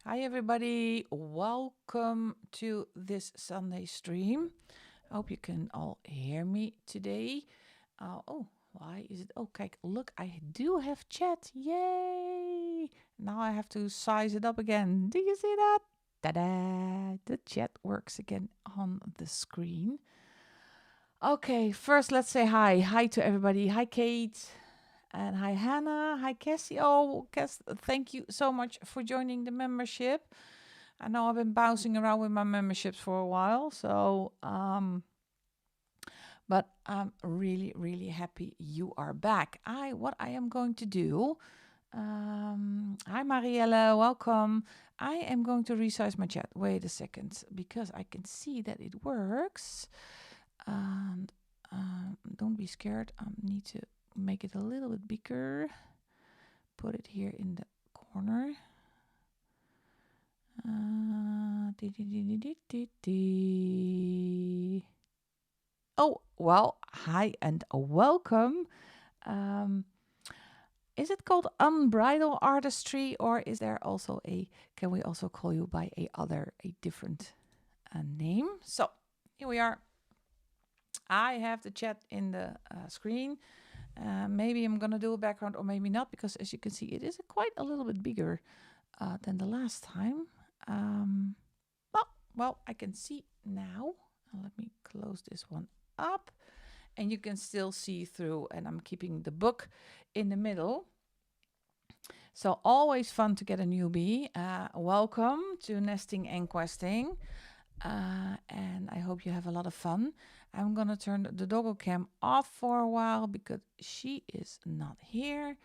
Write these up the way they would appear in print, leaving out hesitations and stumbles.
Hi everybody, welcome to this Sunday stream. I hope you can all hear me today. Oh, why is it? Oh, kijk, look, I do have chat. Yay! Now I have to size it up again. Do you see that? Ta-da! The chat works again on the screen. Okay, first let's say hi. Hi to everybody. Hi, Kate. And hi, Hannah. Hi, Cassie. Oh, Cass, thank you so much for joining the membership. I know I've been bouncing around with my memberships for a while, so but I'm really, really happy you are back. What I am going to do. Hi, Mariella. Welcome. I am going to resize my chat. Wait a second, because I can see that it works. And don't be scared. I need to make it a little bit bigger. Put it here in the corner. Oh, well, hi and welcome. Is it called unbridled artistry, or is there also can we also call you by a different name? So here we are. I have the chat in the screen. Maybe I'm gonna do a background, or maybe not, because as you can see, it is quite a little bit bigger than the last time. Well, I can see now. Let me close this one up, and you can still see through, and I'm keeping the book in the middle. So always fun to get a newbie. Welcome to Nesting and Questing, and I hope you have a lot of fun. I'm gonna turn the doggo cam off for a while because she is not here.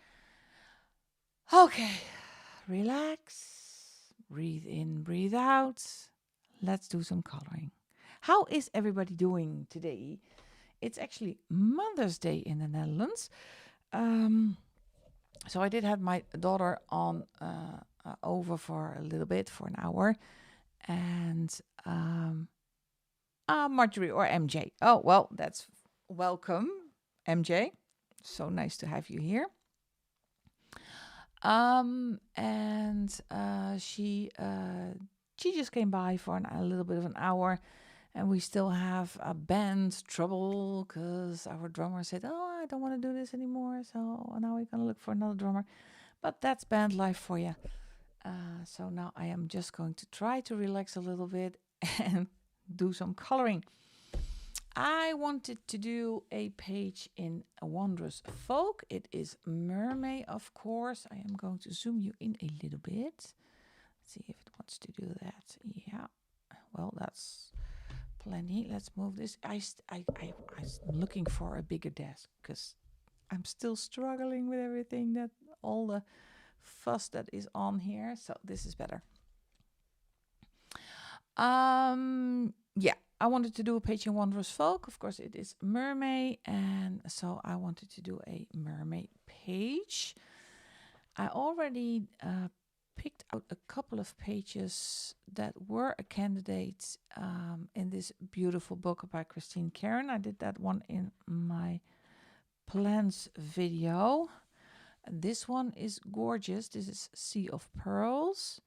Okay, relax, breathe in, breathe out. Let's do some coloring. How is everybody doing today? It's actually Mother's Day in the Netherlands. So I did have my daughter on over for a little bit, for an hour. And Marjorie or MJ. Oh, well, that's welcome, MJ. So nice to have you here. And she just came by for a little bit of an hour, and we still have a band trouble because our drummer said, "Oh, I don't want to do this anymore." So now we're gonna look for another drummer. But that's band life for you. So now I am just going to try to relax a little bit and do some coloring. I wanted to do a page in a Wondrous Folk. It is Mermaid, of course. I am going to zoom you in a little bit. Let's see if it wants to do that. Yeah. Well, that's plenty. Let's move this. I'm looking for a bigger desk because I'm still struggling with everything, that all the fuss that is on here. So this is better. Yeah, I wanted to do a page in Wondrous Folk. Of course, it is Mermaid, and so I wanted to do a mermaid page. I already picked out a couple of pages that were a candidate in this beautiful book by Karron. I did that one in my plans video. This one is gorgeous. This is Sea of Pearls.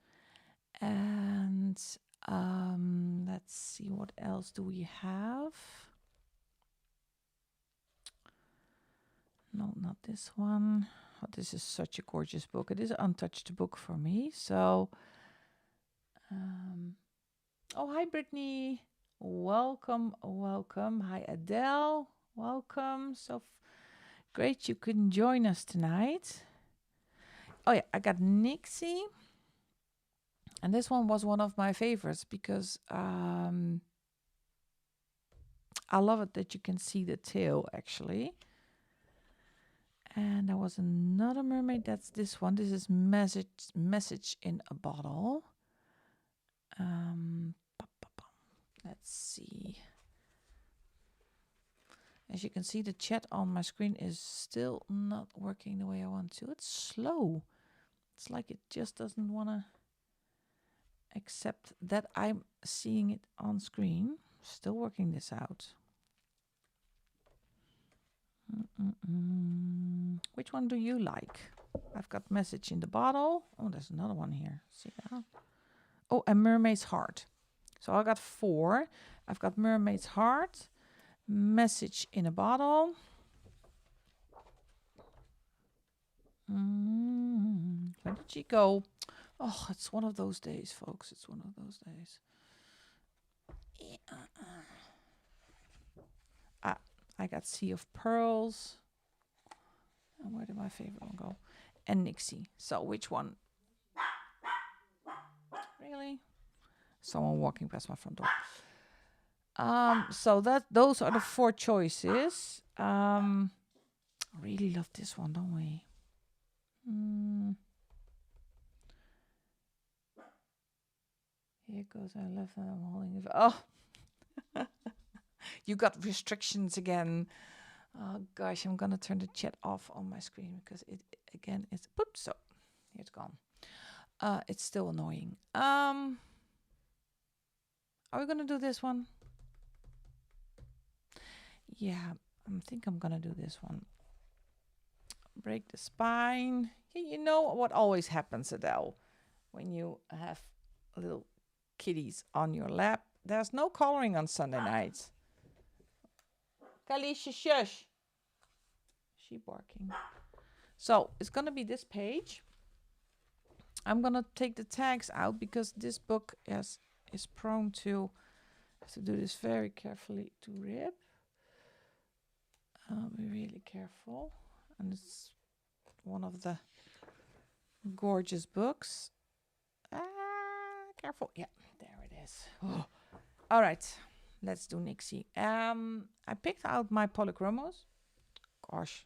And let's see, what else do we have? No, not this one. Oh, this is such a gorgeous book. It is an untouched book for me. So, oh, hi, Brittany. Welcome, welcome. Hi, Adele. Welcome. So great you couldn't join us tonight. Oh, yeah, I got Nixie. And this one was one of my favorites because I love it that you can see the tail, actually. And there was another mermaid. That's this one. This is Message in a Bottle. Let's see. As you can see, the chat on my screen is still not working the way I want to. It's slow. It's like it just doesn't want to accept that I'm seeing it on screen. Still working this out. Which one do you like? I've got Message in the Bottle. Oh, there's another one here. See that? Oh, and Mermaid's Heart. So I got 4. I've got Mermaid's Heart, Message in a Bottle. Where did she go? Oh, it's one of those days, folks. It's one of those days. I got Sea of Pearls. And where did my favorite one go? And Nixie. So which one? Really? Someone walking past my front door. So those are the 4 choices. Really love this one, don't we? Here goes I left and I'm holding it. Oh, you got restrictions again. Oh gosh, I'm gonna turn the chat off on my screen because it again is boop. So here it's gone. It's still annoying. Are we gonna do this one? Yeah, I think I'm gonna do this one. break the spine. Yeah, you know what always happens, Adele, when you have little kitties on your lap. There's no coloring on Sunday nights. Kalisha, shush. She barking. So it's going to be this page. I'm going to take the tags out because this book is prone to do this very carefully to rip. Be really careful. And it's one of the gorgeous books. Careful. Yeah, there it is. Oh. All right, let's do Nixie. I picked out my polychromos. Gosh,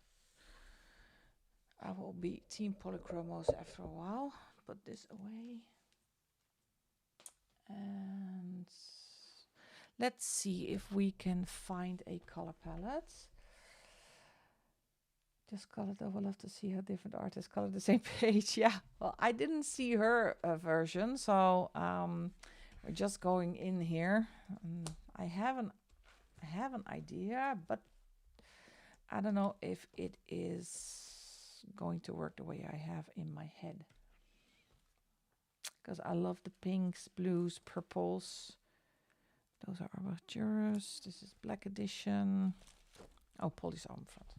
I will be team polychromos after a while. Put this away. And let's see if we can find a color palette. Just colored. I will have to see how different artists color the same page. Yeah, well, I didn't see her version, so we're just going in here. I have an idea, but I don't know if it is going to work the way I have in my head. Because I love the pinks, blues, purples. Those are Wondrous. This is black edition. Oh, Polly's arm front.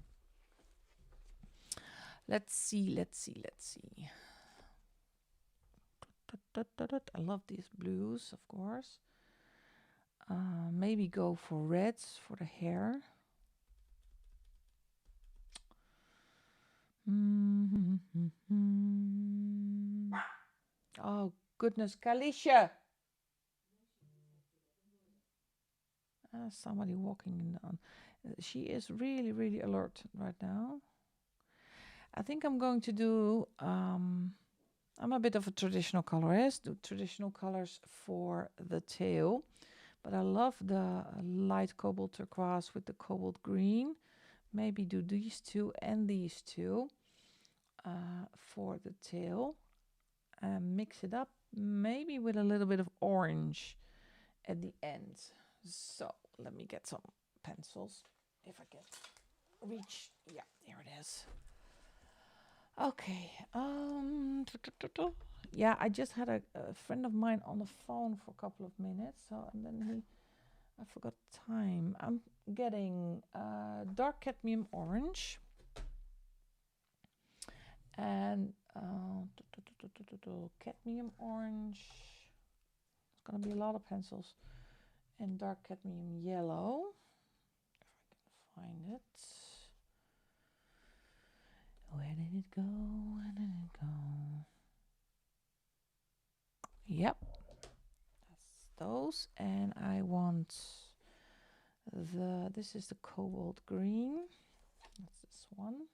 Let's see. I love these blues, of course. Maybe go for reds for the hair. Oh, goodness, Kalisha. Somebody walking in on. She is really, really alert right now. I think I'm going to do, I'm a bit of a traditional colorist, do traditional colors for the tail, but I love the light cobalt turquoise with the cobalt green. Maybe do these two and these two for the tail. Mix it up, maybe with a little bit of orange at the end. So let me get some pencils if I can reach. Yeah, there it is. Okay. Yeah, I just had a friend of mine on the phone for a couple of minutes. So and then I forgot time. I'm getting dark cadmium orange and cadmium orange. It's gonna be a lot of pencils. And dark cadmium yellow. If I can find it. Where did it go? Yep. That's those. And I want this is the cobalt green. That's this one.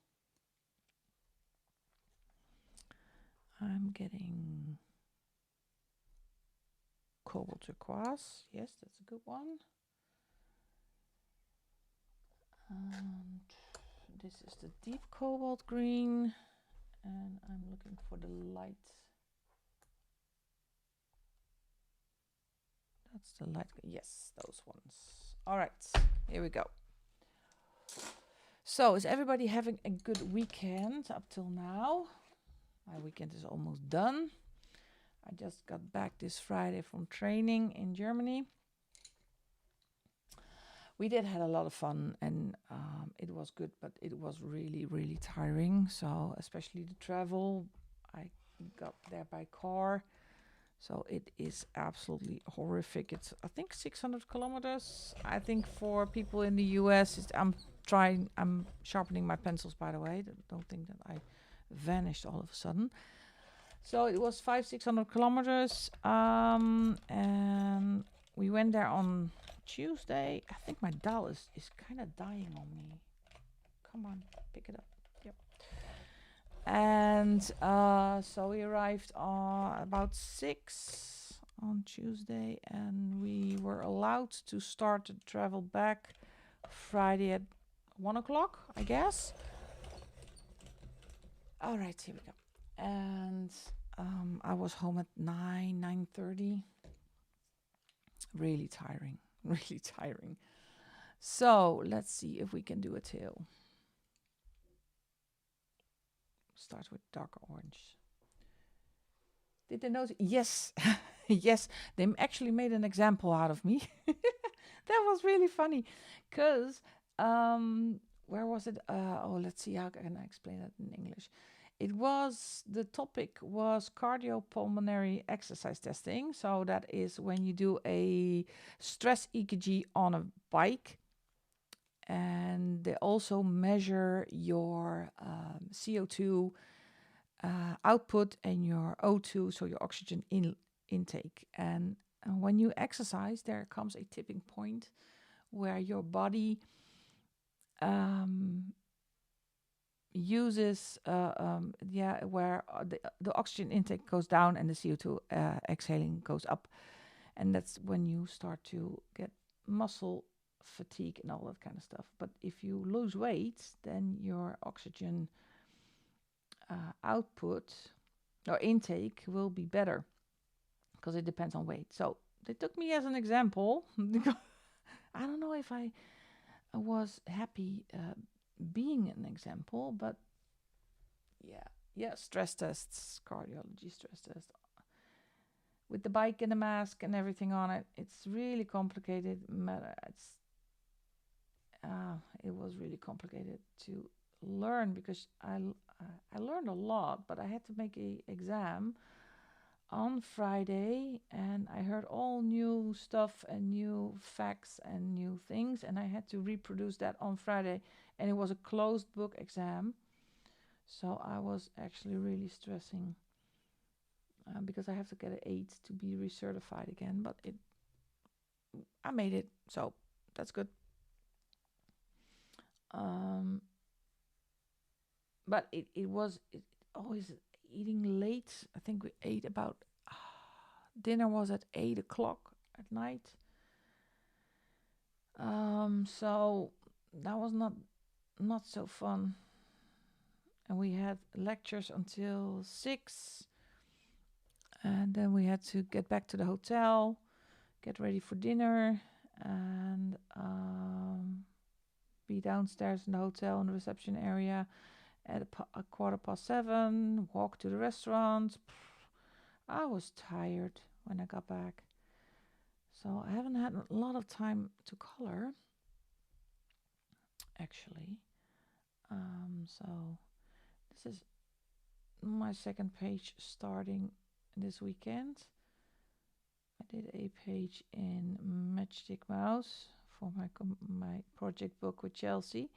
I'm getting cobalt turquoise. Yes, that's a good one. And this is the deep cobalt green. And I'm looking for the light. That's the light. Yes, those ones. All right, here we go. So is everybody having a good weekend up till now? My weekend is almost done. I just got back this Friday from training in Germany. We did had a lot of fun and it was good, but it was really, really tiring. So especially the travel, I got there by car. So it is absolutely horrific. It's, I think, 600 kilometers. I think for people in the US, I'm sharpening my pencils, by the way. Don't think that I vanished all of a sudden. So it was 500-600 kilometers. And we went there on Tuesday. I think my doll is kind of dying on me. Come on, pick it up. Yep. And so we arrived about 6 on Tuesday, and we were allowed to start to travel back Friday at 1 o'clock, I guess. All right, here we go. And I was home at 9:30. Really tiring, really tiring. So let's see if we can do a tail. Starts with darker orange. Did they notice? Yes, yes. They actually made an example out of me. That was really funny, cause where was it? Oh, let's see how can I explain that in English. It was the topic was cardiopulmonary exercise testing. So that is when you do a stress EKG on a bike, and they also measure your CO2 output and your O2, so your oxygen intake. And when you exercise, there comes a tipping point where your body uses, where the oxygen intake goes down and the CO2 exhaling goes up. And that's when you start to get muscle fatigue and all that kind of stuff. But if you lose weight, then your oxygen output or intake will be better because it depends on weight. So they took me as an example. I don't know if I was happy being an example, but yeah, stress tests, cardiology stress test with the bike and the mask and everything on it. It's really complicated. It was really complicated to learn because I learned a lot, but I had to make a exam on Friday, and I heard all new stuff and new facts and new things, and I had to reproduce that on Friday, and it was a closed book exam. So I was actually really stressing because I have to get an 8 to be recertified again, but I made it, so that's good. But it was always eating late. I think we ate about dinner was at 8 o'clock at night. So that was not so fun. And we had lectures until 6, and then we had to get back to the hotel, get ready for dinner, and be downstairs in the hotel in the reception area at a 7:15, walk to the restaurant. I was tired when I got back. So I haven't had a lot of time to color, actually. So this is my second page starting this weekend. I did a page in Matchstick Mouse for my project book with Chelsea.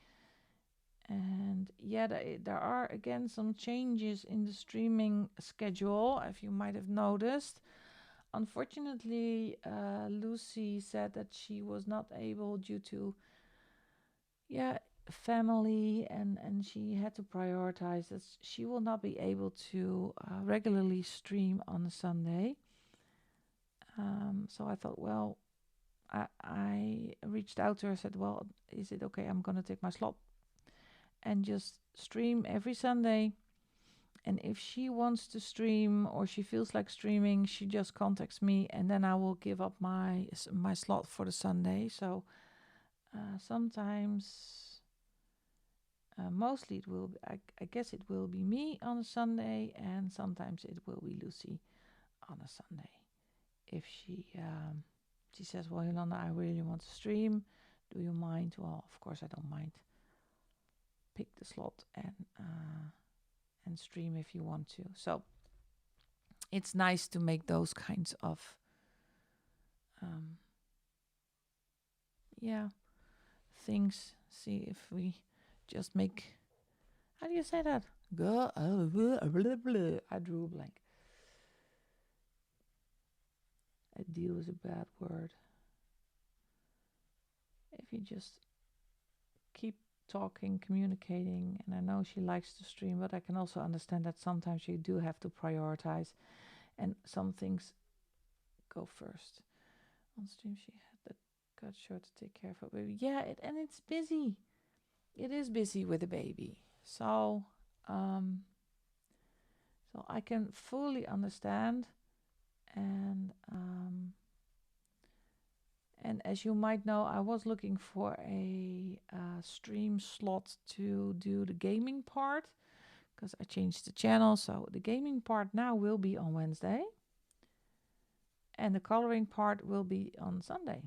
And yeah, there are again some changes in the streaming schedule, if you might have noticed. Unfortunately, Lucy said that she was not able due to family, and she had to prioritize that she will not be able to regularly stream on a Sunday. So I thought, well, I reached out to her, said, well, is it okay? I'm going to take my slot and just stream every Sunday. And if she wants to stream or she feels like streaming, she just contacts me, and then I will give up my slot for the Sunday. So sometimes, mostly it will be, I guess it will be me on a Sunday, and sometimes it will be Lucy on a Sunday. If she says, well, Yolanda, I really want to stream. Do you mind? Well, of course I don't mind. Pick the slot and stream if you want to. So it's nice to make those kinds of things. See if we just make, how do you say that? Go, I drew a blank. A deal is a bad word. If you just keep talking, communicating, and I know she likes to stream, but I can also understand that sometimes you do have to prioritize, and some things go first. On stream, she had the cut short to take care of her baby. Yeah, and it's busy. It is busy with the baby. So I can fully understand, and as you might know, I was looking for a stream slot to do the gaming part, because I changed the channel. So the gaming part now will be on Wednesday. And the coloring part will be on Sunday.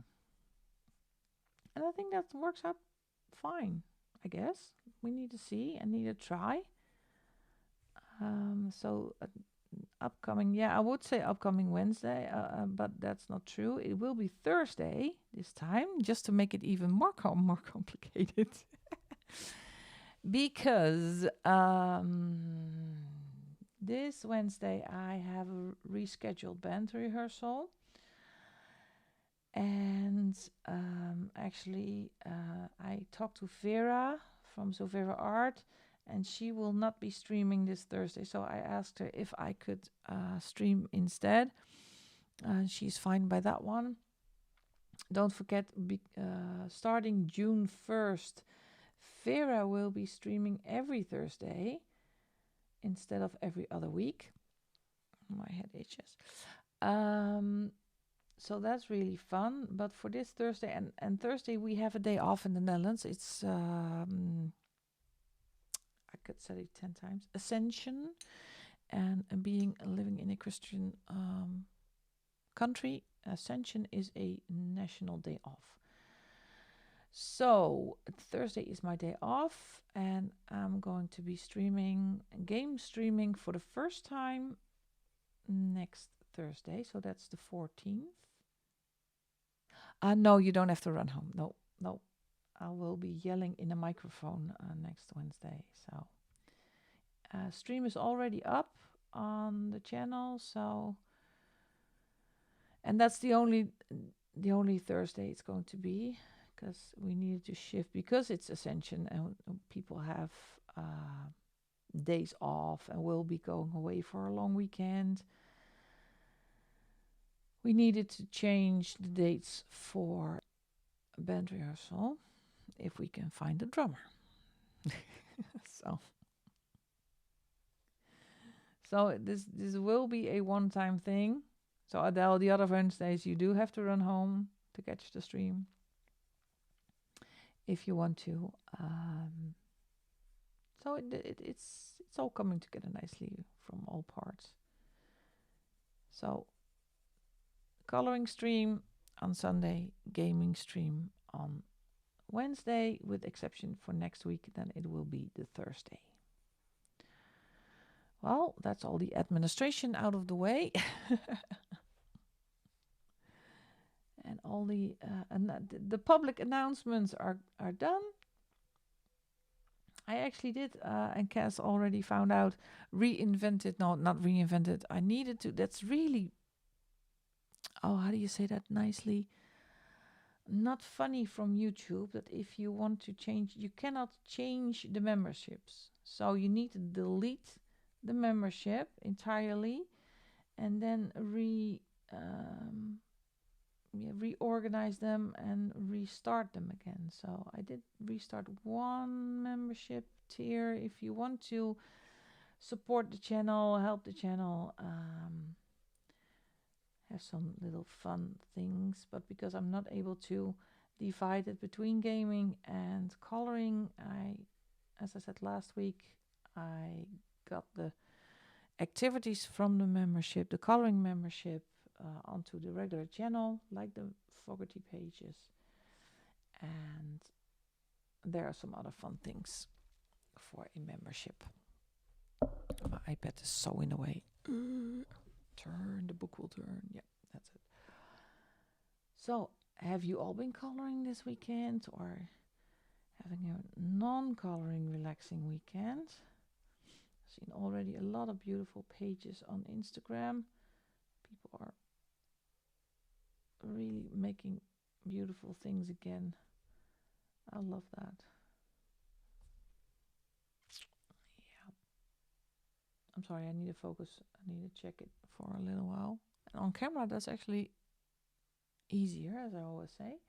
And I think that works out fine, I guess. We need to see and need to try. So upcoming, yeah, I would say upcoming Wednesday, but that's not true. It will be Thursday this time, just to make it even more complicated. Because this Wednesday I have a rescheduled band rehearsal. And actually, I talked to Vera from Vera Art, and she will not be streaming this Thursday. So I asked her if I could stream instead. She's fine by that one. Don't forget, starting June 1st, Vera will be streaming every Thursday instead of every other week. My head itches. So that's really fun. But for this Thursday and Thursday, we have a day off in the Netherlands. It's, I could say it 10 times, Ascension. And living in a Christian country, Ascension is a national day off. So Thursday is my day off, and I'm going to be game streaming for the first time next Thursday. So that's the 14th. No, you don't have to run home. No. I will be yelling in a microphone next Wednesday. So stream is already up on the channel. So, and that's the only Thursday it's going to be, because we needed to shift because it's Ascension and people have days off and will be going away for a long weekend. We needed to change the dates for band rehearsal if we can find a drummer. So this will be a one-time thing. So Adele, the other Wednesdays you do have to run home to catch the stream if you want to. So it's all coming together nicely from all parts. So coloring stream on Sunday, gaming stream on Wednesday, with exception for next week, then it will be the Thursday. Well, that's all the administration out of the way. And all the public announcements are done. I actually did, and Cass already found out, not reinvented. I needed to, that's really, how do you say that nicely? Not funny from YouTube, that if you want to change, you cannot change the memberships. So you need to delete the membership entirely and then reorganize them and restart them again. So I did restart one membership tier. If you want to support the channel, help the channel, have some little fun things, but because I'm not able to divide it between gaming and coloring, as I said last week, I got the activities from the membership, the coloring membership, onto the regular channel, like the Fogarty pages. And there are some other fun things for a membership. My iPad is so in the way. Turn, the book will turn. Yeah, that's it. So, have you all been coloring this weekend, or having a non-coloring relaxing weekend? I've seen already a lot of beautiful pages on Instagram. People are really making beautiful things again. I love that. Yeah. I'm sorry, I need to focus. I need to check it for a little while. And on camera, that's actually easier, as I always say.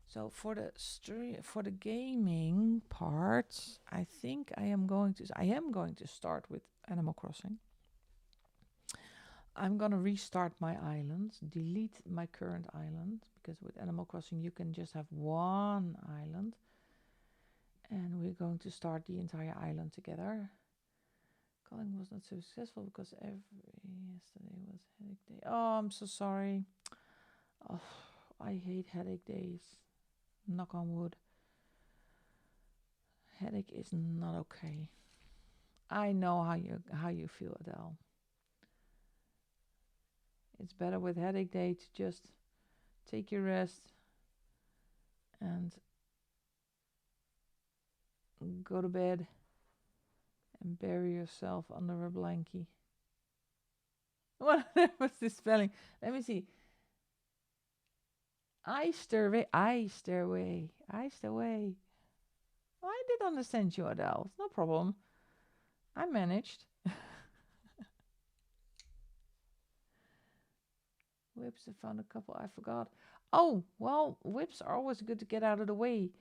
So for the gaming part, I think I am going to start with Animal Crossing. I'm gonna restart my island, delete my current island, because with Animal Crossing you can just have one island. And we're going to start the entire island together. Calling was not so successful because yesterday was headache day. Oh, I'm so sorry. Oh, I hate headache days. Knock on wood. Headache is not okay. I know how you feel, Adele. It's better with headache day to just take your rest and go to bed and bury yourself under a blankie. What was this spelling? Let me see. Eyster away. I did understand you, Adele. No problem. I managed. Whips, I found a couple I forgot. Oh, well, whips are always good to get out of the way.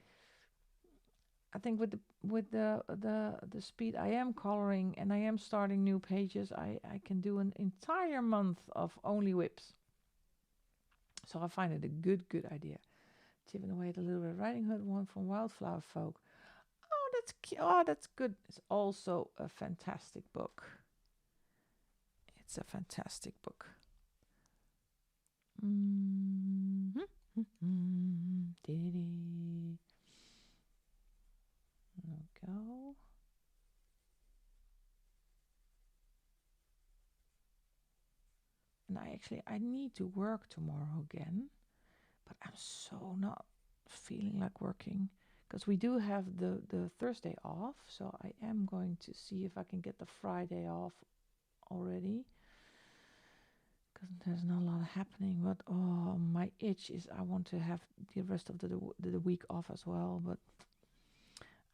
I think with the speed I am coloring and I am starting new pages, I can do an entire month of only whips. So I find it a good idea. Chipping away at the Little Red Riding Hood one from Wildflower Folk. Oh, that's good. It's also a fantastic book. It's a fantastic book. Mm-hmm. There we go. And I need to work tomorrow again, but I'm so not feeling like working because we do have the Thursday off, so I am going to see if I can get the Friday off already because there's not a lot happening. But oh, my itch is I want to have the rest of the week off as well, but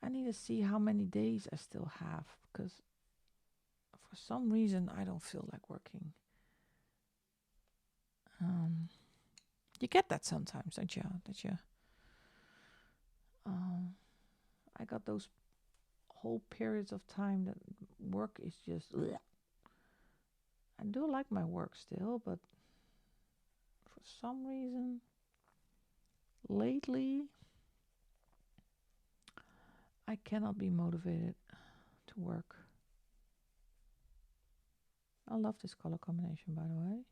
I need to see how many days I still have because for some reason I don't feel like working. You get that sometimes, don't you? I got those whole periods of time that work is just. Bleh. I do like my work still, but for some reason, lately, I cannot be motivated to work. I love this color combination, by the way.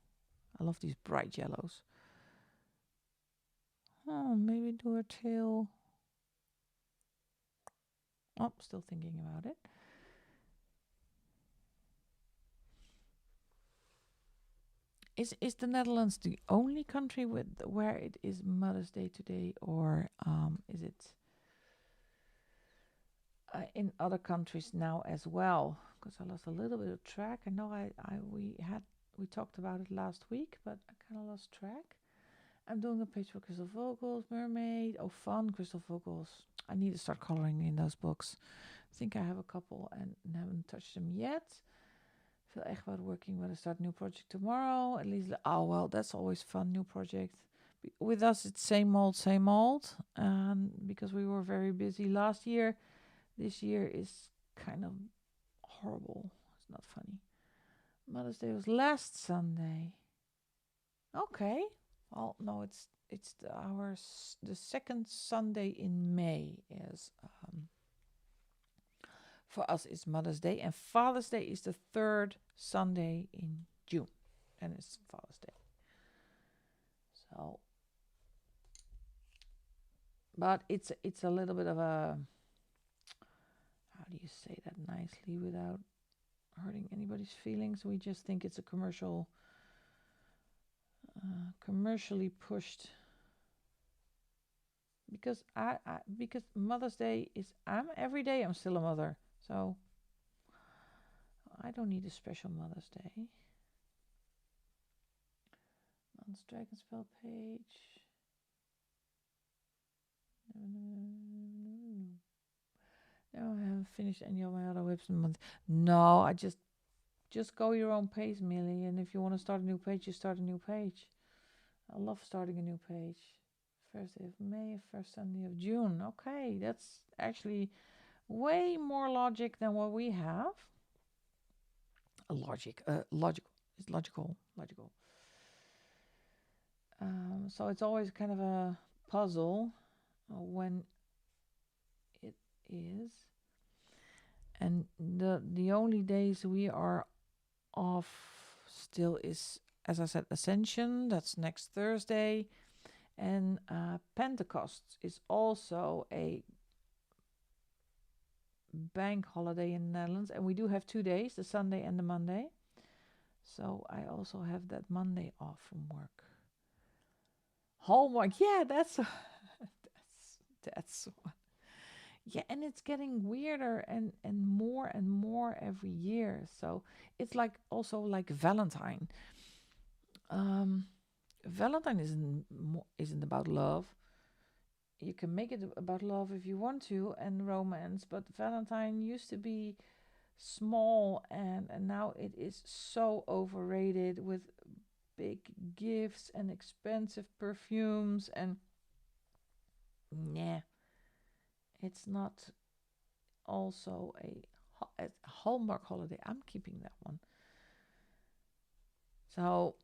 I love these bright yellows. Oh, maybe do a tail. Oh, still thinking about it. Is the Netherlands the only country where it is Mother's Day today, or is it in other countries now as well? Because I lost a little bit of track. I know we talked about it last week, but I kind of lost track. I'm doing a page for Crystal Vocals, Mermaid. Oh, fun, Crystal Vocals. I need to start coloring in those books. I think I have a couple and haven't touched them yet. Feel echt about working when I start a new project tomorrow. At least, oh well, that's always fun, new project. With us, it's same old, same old. Because we were very busy last year, this year is kind of horrible. It's not funny. Mother's Day was last Sunday. Okay. Well, no, it's the second Sunday in May is for us is Mother's Day, and Father's Day is the third Sunday in June, and it's Father's Day. So, but it's a little bit of a, how do you say that nicely without hurting anybody's feelings? We just think it's a commercially pushed. Because because Mother's Day is every day I'm still a mother, so I don't need a special Mother's Day. On Dragon Spell page. No, I haven't finished any of my other whips in a month. No, I just go your own pace, Millie. And if you want to start a new page, you start a new page. I love starting a new page. First day of May, first Sunday of June. Okay, that's actually way more logic than what we have. Logical. It's logical. So it's always kind of a puzzle when is. And the only days we are off still is, as I said, Ascension. That's next Thursday. And Pentecost is also a bank holiday in the Netherlands. And we do have 2 days, the Sunday and the Monday. So I also have that Monday off from work. Hallmark, yeah, that's one. Yeah, and it's getting weirder and more every year. So it's like also like Valentine. Um, Valentine isn't about love. You can make it about love if you want to and romance, but Valentine used to be small and now it is so overrated with big gifts and expensive perfumes and yeah, it's not also a Hallmark holiday. I'm keeping that one. So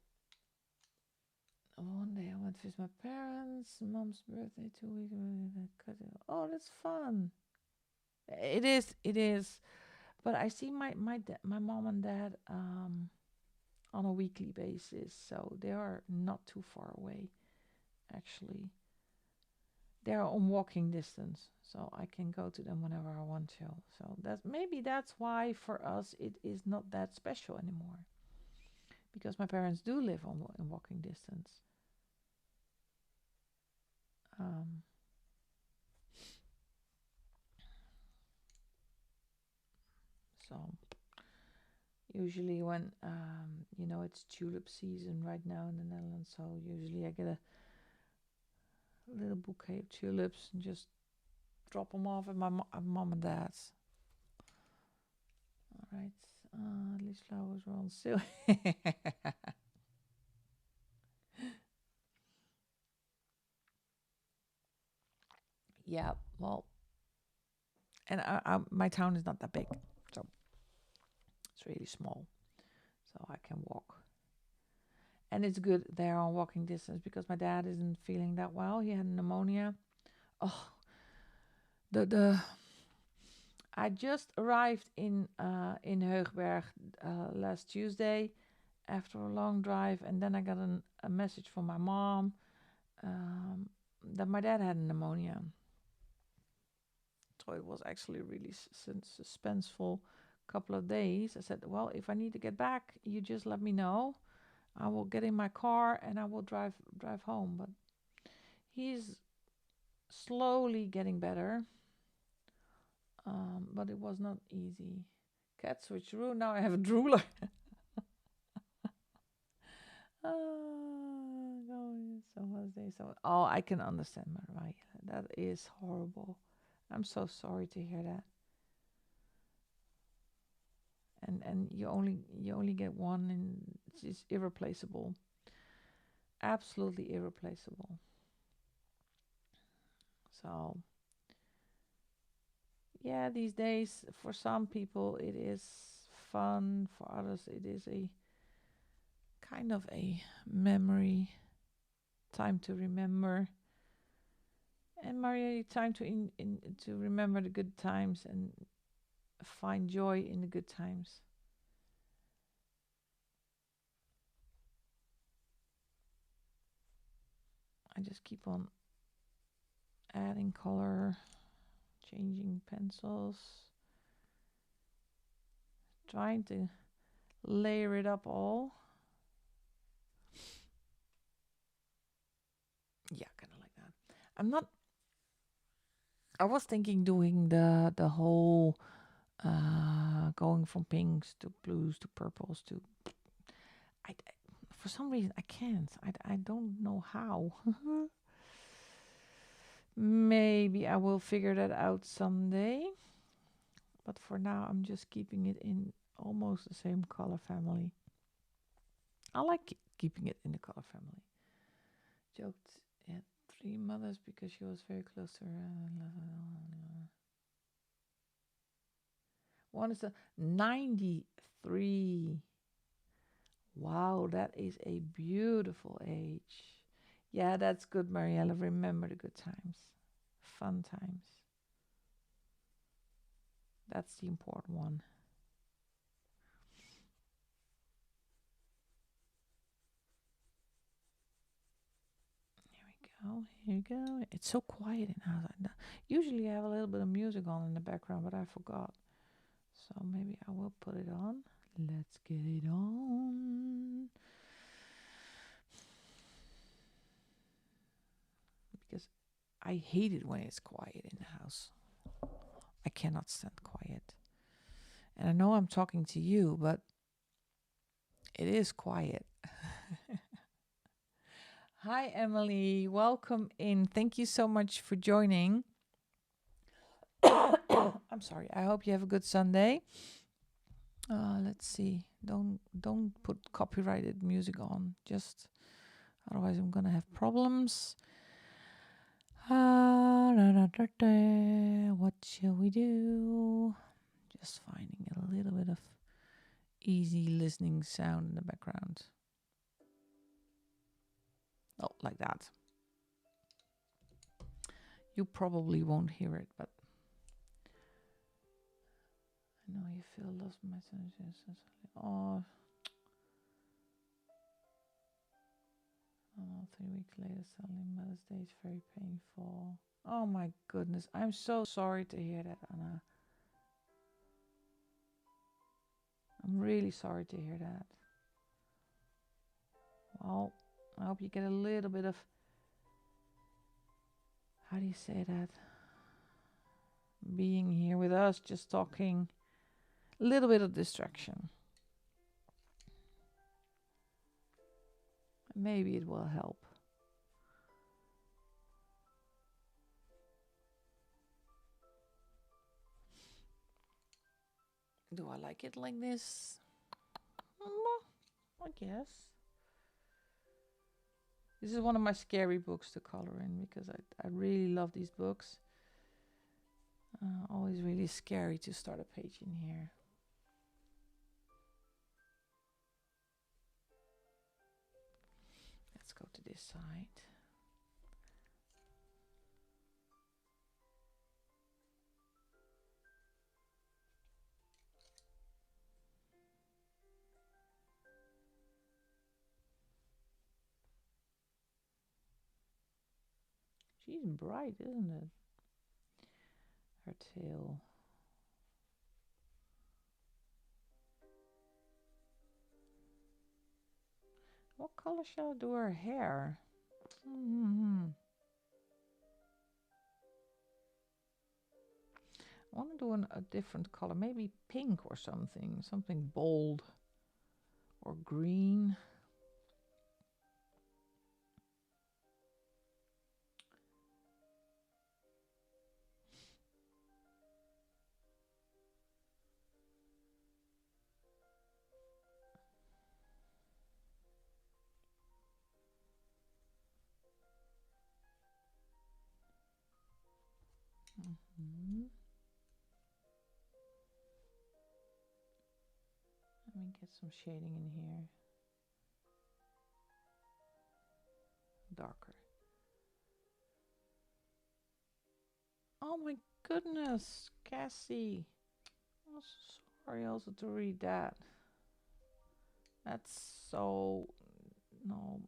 one day I went to visit my parents, mom's birthday, 2 weeks. Oh, that's fun. It is. But I see my mom and dad on a weekly basis, so they are not too far away. Actually, they are on walking distance, so I can go to them whenever I want to. So that's why for us it is not that special anymore, because my parents do live in walking distance. Um, so usually when it's tulip season right now in the Netherlands, so usually I get a little bouquet of tulips and just drop them off at my mom and dad's. All right. These flowers are on sale. Yeah, well, and my town is not that big, so it's really small, so I can walk. And it's good there on walking distance because my dad isn't feeling that well. He had pneumonia. Oh, the I just arrived in Heugberg last Tuesday after a long drive, and then I got a message from my mom that my dad had pneumonia. So it was actually really suspenseful couple of days. I said, well, if I need to get back, you just let me know. I will get in my car and I will drive home. But he's slowly getting better. But it was not easy. Cat switcheroo. Now I have a drooler. Oh, I can understand, Mariah. That is horrible. I'm so sorry to hear that. And you only get one, and it's irreplaceable. Absolutely irreplaceable. So yeah, these days for some people it is fun, for others it is a kind of a memory, time to remember. And Maria, time to remember the good times and find joy in the good times. I just keep on adding color, changing pencils, trying to layer it up all. Yeah, kind of like that. I'm not. I was thinking doing the whole going from pinks to blues to purples to. For some reason I can't. I don't know how. Maybe I will figure that out someday. But for now, I'm just keeping it in almost the same color family. I like keeping it in the color family. Joked at 3 mothers because she was very close to her. One is a 93. Wow, that is a beautiful age. Yeah, that's good, Mariella. Remember the good times. Fun times. That's the important one. Here we go. It's so quiet in house. Usually I have a little bit of music on in the background, but I forgot. So maybe I will put it on. Let's get it on. Because I hate it when it's quiet in the house. I cannot stand quiet. And I know I'm talking to you, but it is quiet. Hi, Emily. Welcome in. Thank you so much for joining. I'm sorry. I hope you have a good Sunday. Let's see. Don't put copyrighted music on. Just otherwise I'm gonna have problems. What shall we do? Just finding a little bit of easy listening sound in the background. Oh, like that. You probably won't hear it, but I know you feel lost messages. Oh, 3 weeks later, suddenly Mother's Day is very painful. Oh my goodness, I'm so sorry to hear that, Anna. I'm really sorry to hear that. Well, I hope you get a little bit of, how do you say that? Being here with us, just talking, a little bit of distraction. Maybe it will help. Do I like it like this? I guess. This is one of my scary books to color in because I really love these books. Always really scary to start a page in here. Let's go to this side. She's bright, isn't it? Her tail. What color shall I do her hair? I want to do a different color, maybe pink or something bold or green. Let me get some shading in here. Darker. Oh my goodness, Cassie. I'm sorry also to read that. That's so... No.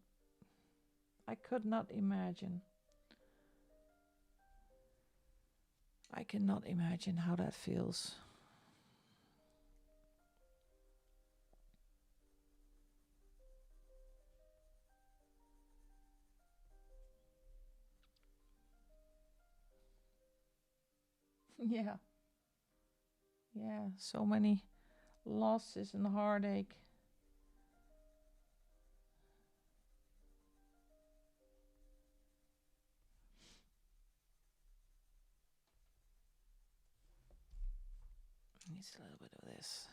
I could not imagine. I cannot imagine how that feels. Yeah. Yeah, so many losses and heartache. Needs a little bit of this.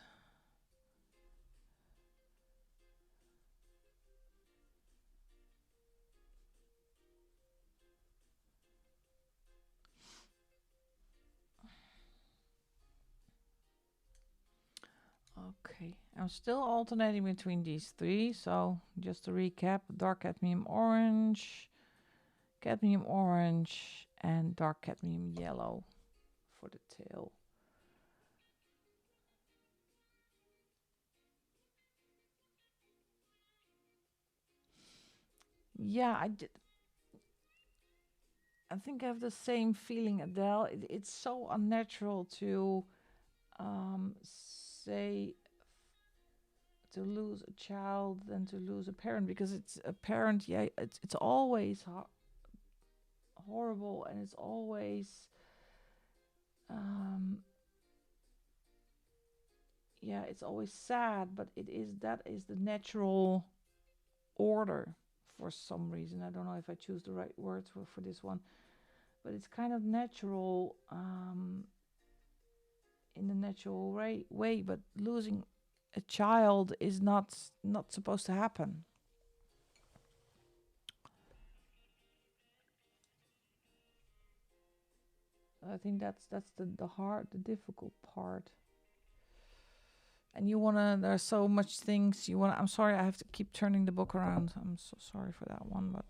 Okay, I'm still alternating between these three. So just to recap, dark cadmium orange, and dark cadmium yellow for the tail. yeah, I think I have the same feeling, Adele. It's so unnatural to say to lose a child than to lose a parent, because it's a parent. Yeah, it's always horrible, and it's always um, yeah, it's always sad. But that is the natural order for some reason. I don't know if I choose the right words for this one, but it's kind of natural in the natural way. But losing a child is not supposed to happen. I think that's the difficult part. And you wanna there's so much things you wanna. I'm sorry, I have to keep turning the book around. I'm so sorry for that one, but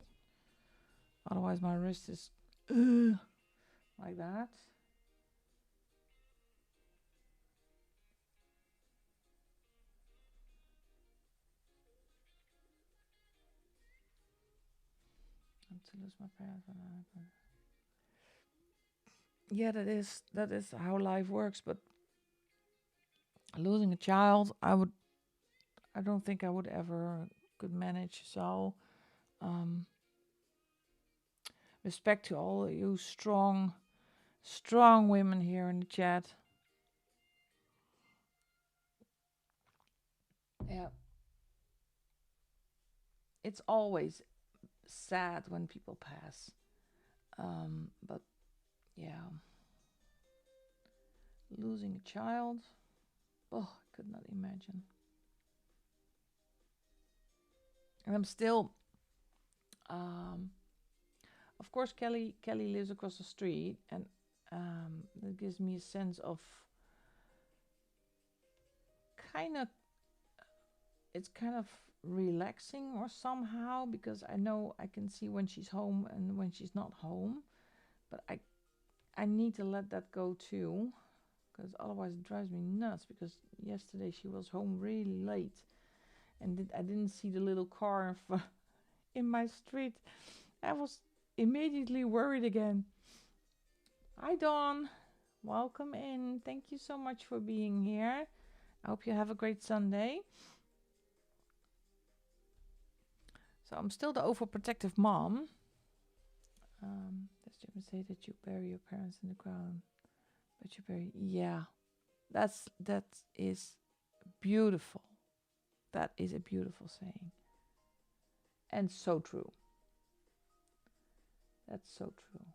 otherwise my wrist is like that. And to lose my parents. Yeah, that is how life works. But losing a child, I don't think I would ever could manage. So um, respect to all you strong women here in the chat. Yeah, it's always sad when people pass. But yeah, losing a child, oh, I could not imagine. And I'm still, um, of course, Kelly lives across the street, and that gives me a sense of kind of, it's kind of relaxing or somehow, because I know I can see when she's home and when she's not home. But I need to let that go too, because otherwise it drives me nuts. Because yesterday she was home really late, and I didn't see the little car in my street. I was immediately worried again. Hi, Dawn. Welcome in. Thank you so much for being here. I hope you have a great Sunday. So I'm still the overprotective mom. Does Jim say that you bury your parents in the ground? But you bury, yeah. That is beautiful. That is a beautiful saying, and so true. That's so true.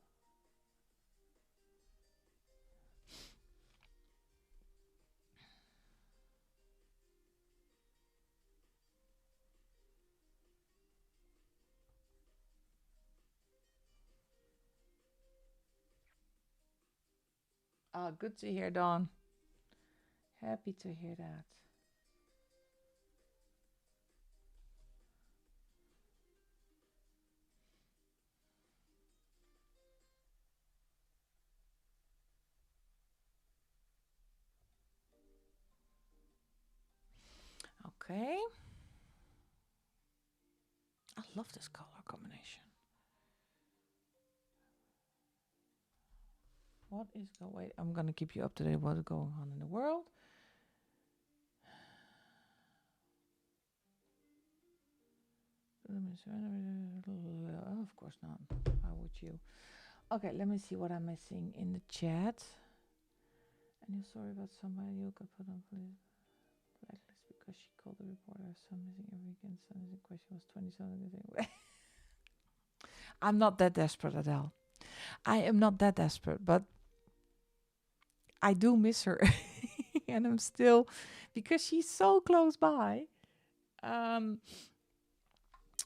Ah, good to hear, Dawn. Happy to hear that. Okay. I love this color combination. What is going? Wait, I'm gonna keep you up to date. What is going on in the world? Oh, of course not. How would you? Okay, let me see what I'm missing in the chat. And you're sorry about somebody you got put on police blacklist because she called the reporter son missing every weekend. Son in question was 27. I'm not that desperate, Adele. I am not that desperate, but I do miss her. And I'm still, because she's so close by, um,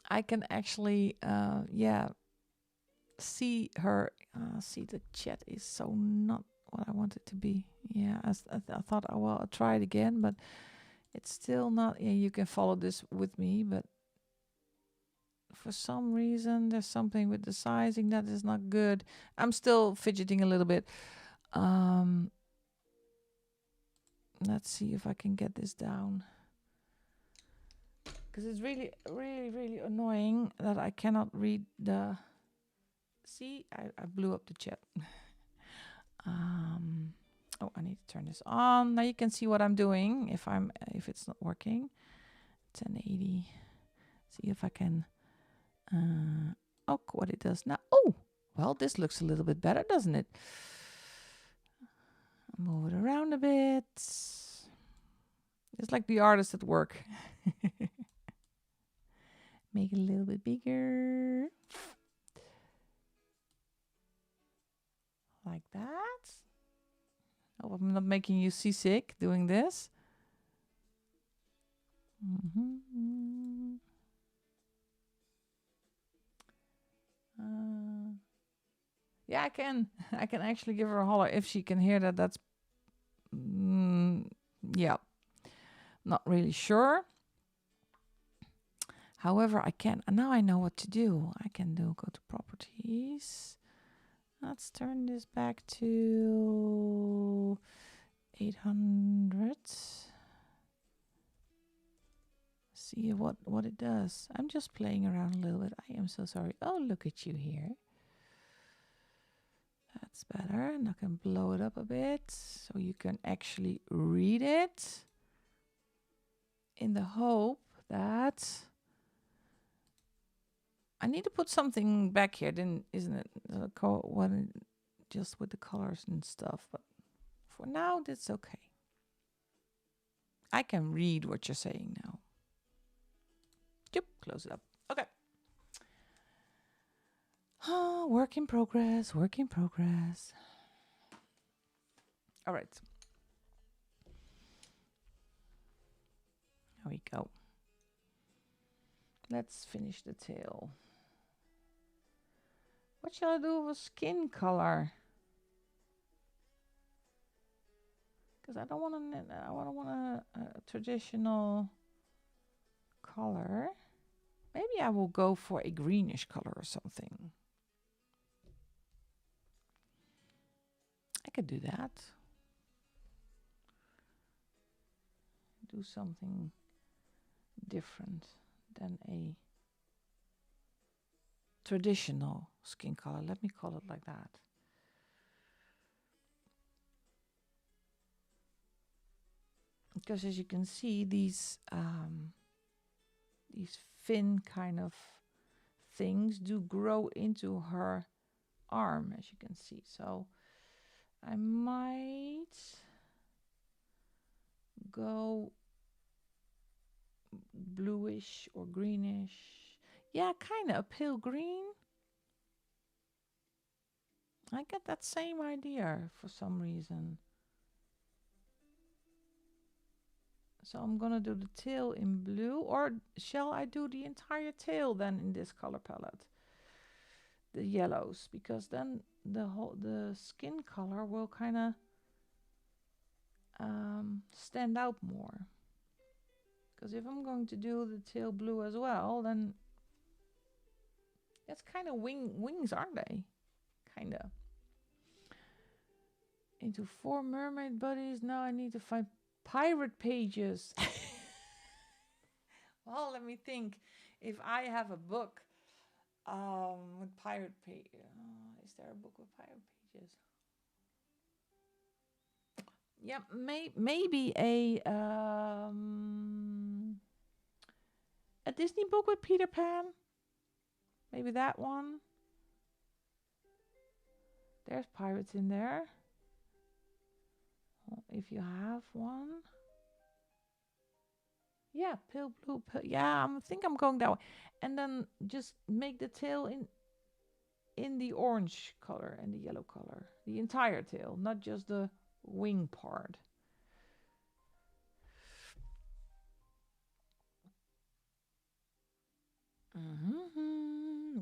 I can actually, see her. See, the chat is so not what I want it to be. Yeah, I thought, oh, well, I'll try it again, but it's still not. Yeah, you can follow this with me, but for some reason, there's something with the sizing that is not good. I'm still fidgeting a little bit. Um, let's see if I can get this down. Because it's really, really, really annoying that I cannot read the... See, I blew up the chat. Oh, I need to turn this on. Now you can see what I'm doing if it's not working. 1080. See if I can... oh, what it does now. Oh, well, this looks a little bit better, doesn't it? Move it around a bit. It's like the artist at work. Make it a little bit bigger. Like that. Oh, I'm not making you seasick doing this. Yeah, I can. I can actually give her a holler if she can hear that. That's... yeah. Not really sure. However, I can. And now I know what to do. I can go to properties. Let's turn this back to 800. See what it does. I'm just playing around a little bit. I am so sorry. Oh, look at you here. That's better. And I can blow it up a bit so you can actually read it. In the hope that... I need to put something back here, then, isn't it? Just with the colors and stuff. But for now, that's okay. I can read what you're saying now. Yep, close it up. Okay. Oh, work in progress, work in progress. All right. Here we go. Let's finish the tail. What shall I do with skin color? Because I don't want a traditional color. Maybe I will go for a greenish color or something. I could do that. Do something different than a traditional skin color. Let me call it like that. Because as you can see, these fin kind of things do grow into her arm, as you can see. So I might go bluish or greenish. Yeah, kind of a pale green. I get that same idea for some reason. So I'm gonna do the tail in blue, or shall I do the entire tail then in this color palette? The yellows, because then the skin color will kind of stand out more. Because if I'm going to do the tail blue as well, then it's kind of wings, aren't they? Kind of. Into 4 mermaid bodies. Now I need to find pirate pages. Well, let me think. If I have a book with pirate pages, is there a book with pirate pages? Yeah, maybe a Disney book with Peter Pan. Maybe that one. There's pirates in there. Well, if you have one. Yeah, pale blue. Yeah, I think I'm going that way. And then just make the tail in the orange color and the yellow color. The entire tail, not just the wing part.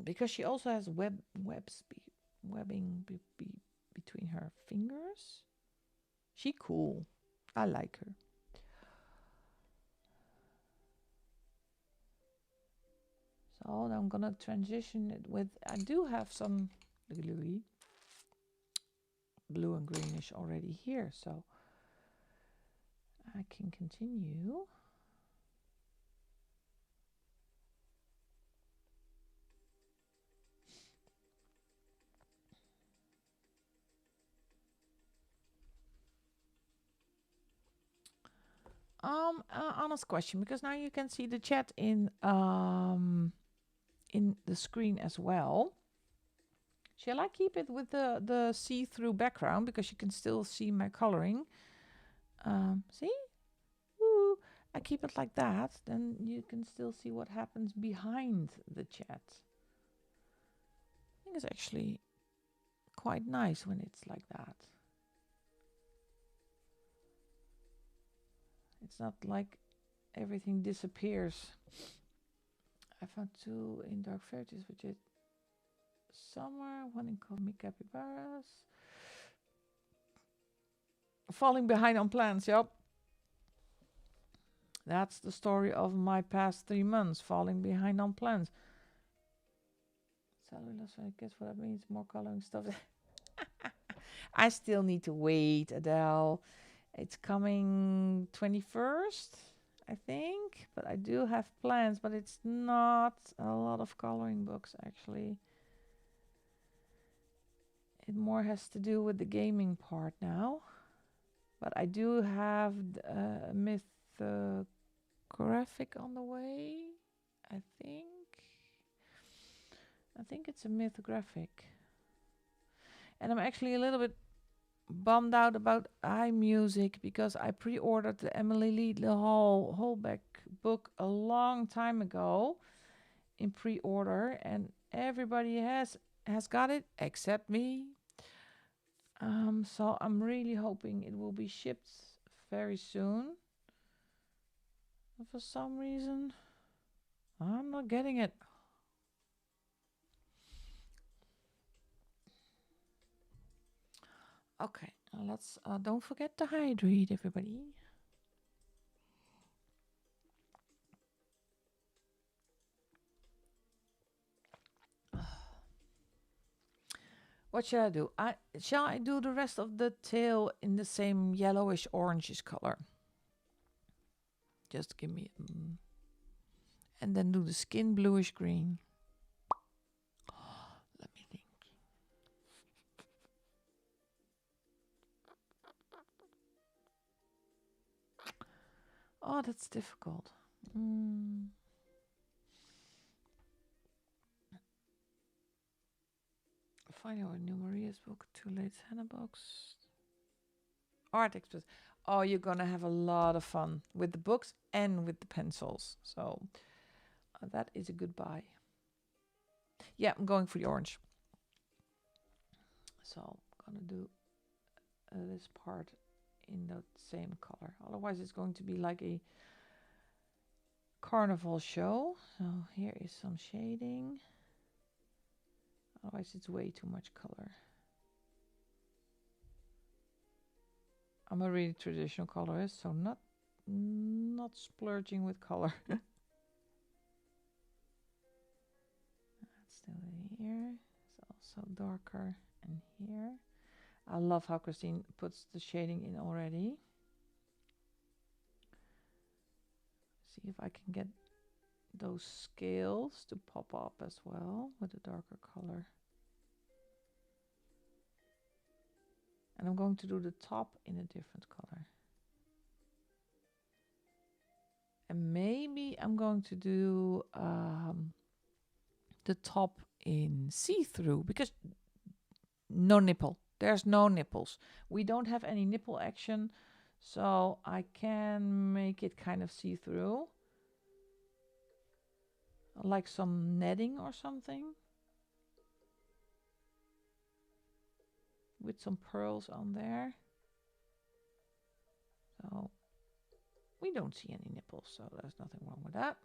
Because she also has webbing between her fingers. She cool. I like her. So I'm gonna transition it with, I do have some blue and greenish already here, so I can continue. Honest question, because now you can see the chat in the screen as well. Shall I keep it with the see-through background because you can still see my coloring? See? Woo! I keep it like that, then you can still see what happens behind the chat. I think it's actually quite nice when it's like that. It's not like everything disappears. I found 2 in dark fairies, which is summer, 1 in call me capybaras. Falling behind on plans, yep. That's the story of my past 3 months, falling behind on plans. Cellulose, I guess what that means, more coloring stuff. I still need to wait, Adele. It's coming 21st, I think. But I do have plans, but it's not a lot of coloring books, actually. It more has to do with the gaming part now. But I do have a mythographic on the way, I think. I think it's a mythographic. And I'm actually a little bit bummed out about iMusic because I pre-ordered the Emily Lee Holbeck book a long time ago in pre-order, and everybody has got it except me. So I'm really hoping it will be shipped very soon. But for some reason, I'm not getting it. Okay, let's don't forget to hydrate, everybody. What should I do? Shall I do the rest of the tail in the same yellowish orangish color? Just give me and then do the skin bluish green. Let me think. Oh, that's difficult. Find our new Maria's book, Too Late Hannah box. Art Express. Oh, you're gonna have a lot of fun with the books and with the pencils. So that is a good buy. Yeah, I'm going for the orange. So I'm gonna do this part in the same color. Otherwise, it's going to be like a carnival show. So here is some shading. Otherwise, it's way too much color. I'm a really traditional colorist, so not splurging with color. That's still here. It's also darker in here. I love how Christine puts the shading in already. See if I can get those scales to pop up as well with a darker color. And I'm going to do the top in a different color. And maybe I'm going to do the top in see-through because no nipple. There's no nipples. We don't have any nipple action, so I can make it kind of see-through. Like some netting or something. With some pearls on there. So we don't see any nipples, so there's nothing wrong with that.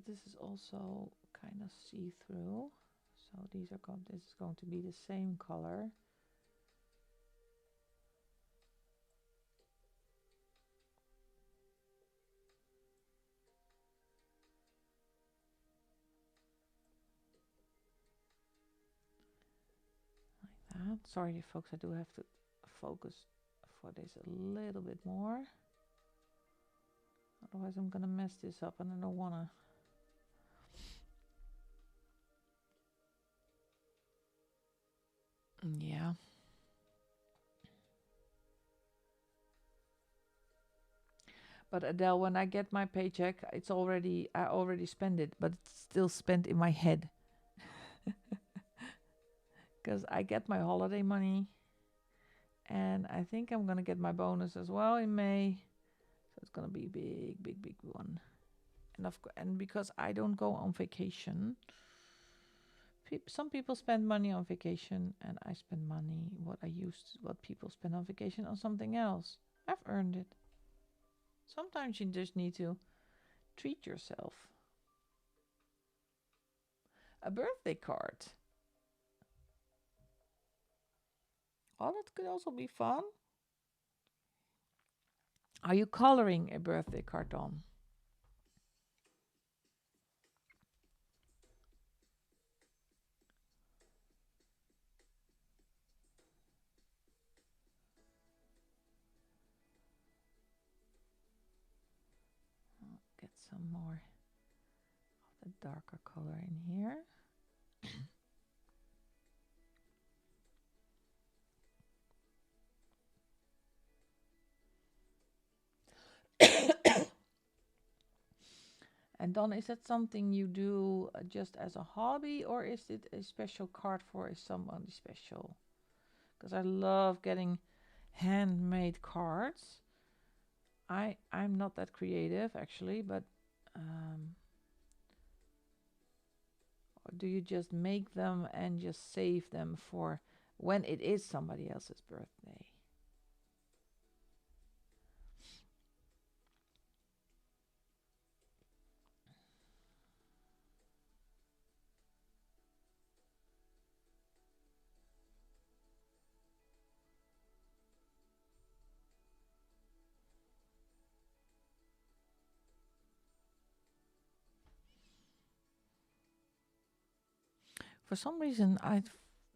This is also kind of see-through. So these are this is going to be the same color. Like that. Sorry, folks, I do have to focus for this a little bit more. Otherwise I'm gonna mess this up and I don't wanna. Yeah. But Adele, when I get my paycheck, I already spend it, but it's still spent in my head. Because I get my holiday money, and I think I'm gonna get my bonus as well in May. So it's gonna be big, big, big one. And because I don't go on vacation, some people spend money on vacation, and I spend money what people spend on vacation on something else. I've earned it. Sometimes you just need to treat yourself. A birthday card. Oh, that could also be fun. Are you coloring a birthday card on? Get some more of the darker color in here. And Don, is that something you do just as a hobby, or is it a special card for somebody special? Because I love getting handmade cards. I'm not that creative actually, but do you just make them and just save them for when it is somebody else's birthday? For some reason,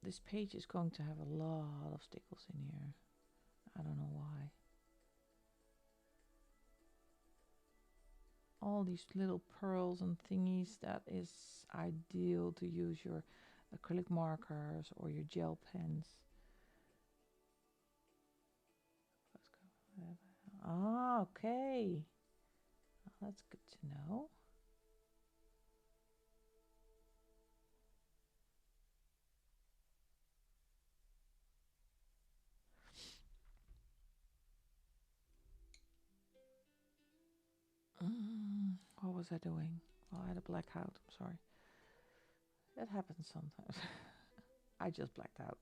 this page is going to have a lot of stickles in here. I don't know why. All these little pearls and thingies, that is ideal to use your acrylic markers or your gel pens. Ah, okay. Well, that's good to know. What was I doing? Well, I had a blackout. I'm sorry. That happens sometimes. I just blacked out.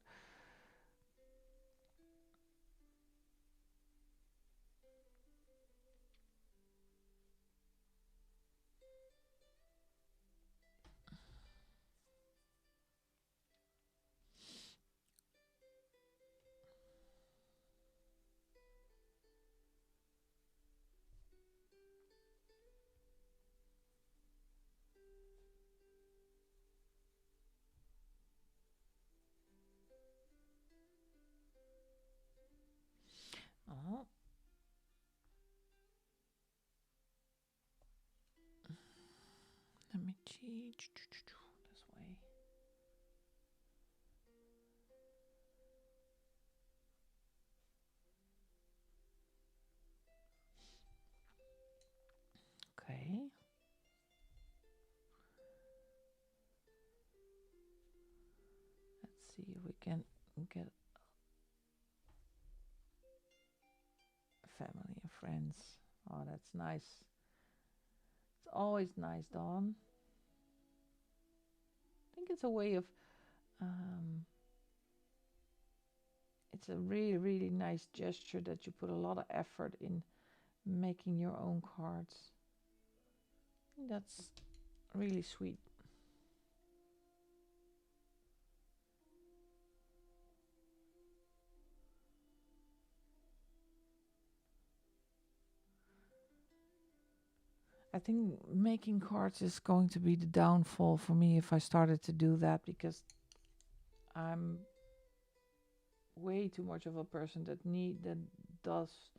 Oh, let me change this way. Okay. Let's see if we can get family and friends. Oh, that's nice. It's always nice, Dawn. I think it's a way of, it's a really, really nice gesture that you put a lot of effort in making your own cards. That's really sweet. I think making cards is going to be the downfall for me if I started to do that, because I'm way too much of a person that does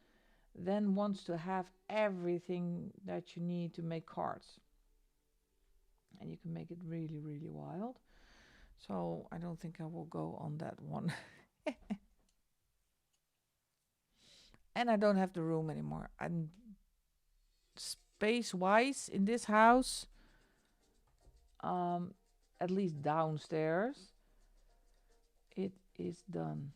then wants to have everything that you need to make cards. And you can make it really, really wild. So I don't think I will go on that one. And I don't have the room anymore. And space-wise in this house, at least downstairs, it is done.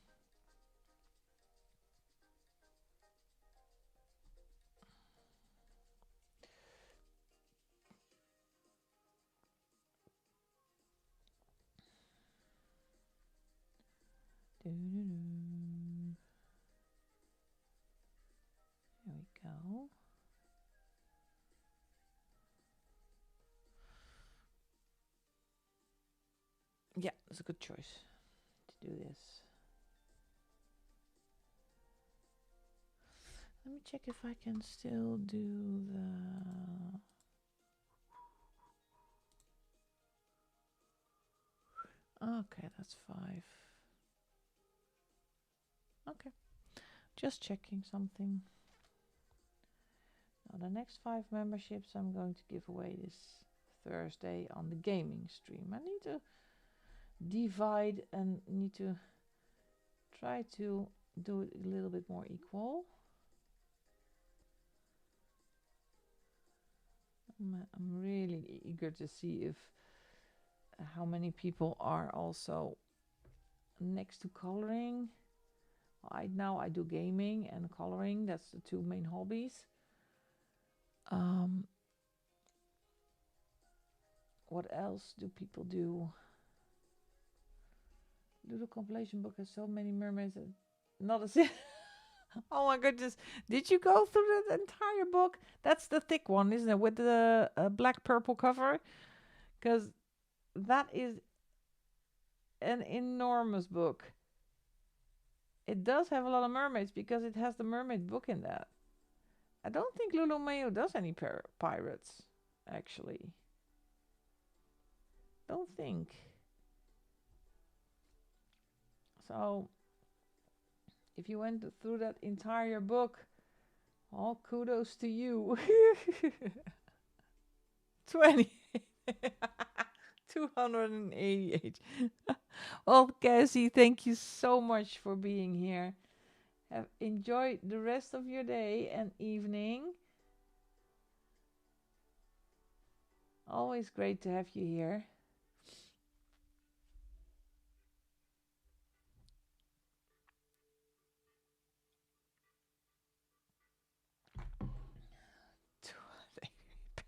There we go. Yeah, it's a good choice to do this. Let me check if I can still do the... Okay, that's 5. Okay, just checking something. Now the next 5 memberships I'm going to give away this Thursday on the gaming stream. I need to divide and need to try to do it a little bit more equal. I'm really eager to see if how many people are also next to coloring. Now I do gaming and coloring. That's the 2 main hobbies. What else do people do? Doodle compilation book has so many mermaids. Not a Oh my goodness. Did you go through the entire book? That's the thick one, isn't it? With the black purple cover? Because that is an enormous book. It does have a lot of mermaids because it has the mermaid book in that. I don't think Lulu Mayo does any pirates, actually. Don't think. So, if you went through that entire book, all kudos to you. 20. 288. Well, Cassie, thank you so much for being here. Have enjoyed the rest of your day and evening. Always great to have you here.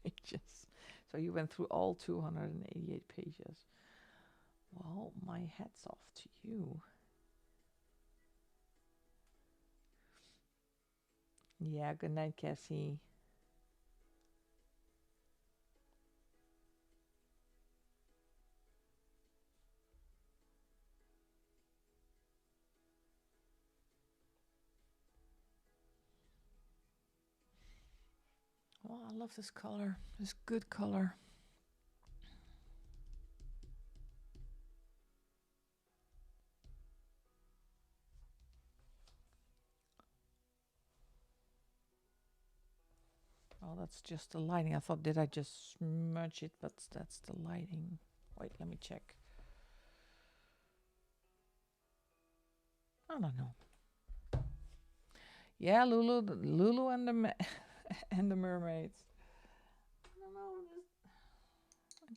Pages. So you went through all 288 pages. Well, my hat's off to you. Yeah, good night, Cassie. Oh, I love this color. This good color. Oh, that's just the lighting. I thought, did I just smudge it? But that's the lighting. Wait, let me check. I don't know. Yeah, Lulu and the and the mermaids. I don't know.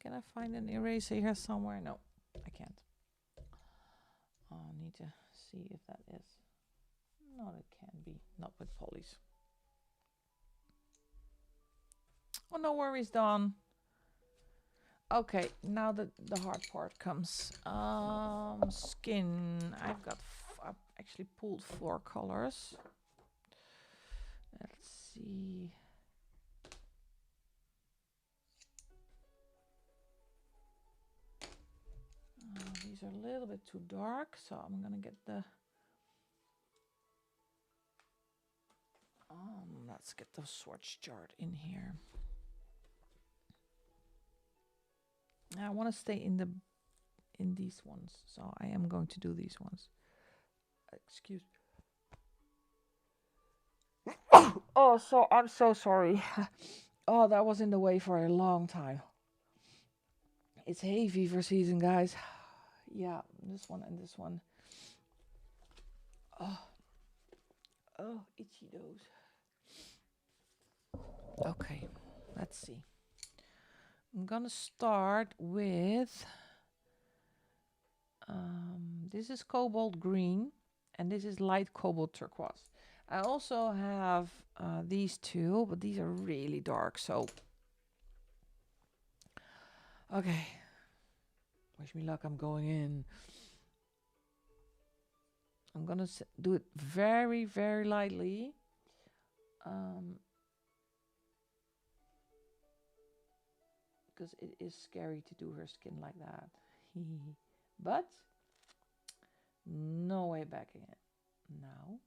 Can I find an eraser here somewhere? No, I can't. Oh, I need to see if that is. No, it can be. Not with polys. Oh, no worries, Dawn. Okay, now the hard part comes. Skin. I've actually pulled 4 colors. Let's see. These are a little bit too dark, so I'm gonna get the... let's get the swatch chart in here. I want to stay in these ones, so I am going to do these ones. Excuse me. Oh, so I'm so sorry. Oh, that was in the way for a long time. It's hay fever season, guys. Yeah, this one and this one. Oh, oh, itchy nose. Okay, let's see. I'm gonna start with this is cobalt green, and this is light cobalt turquoise. I also have these two, but these are really dark. So, okay, wish me luck. I'm going in. I'm gonna do it very, very lightly. Because it is scary to do her skin like that. But no way backing it now.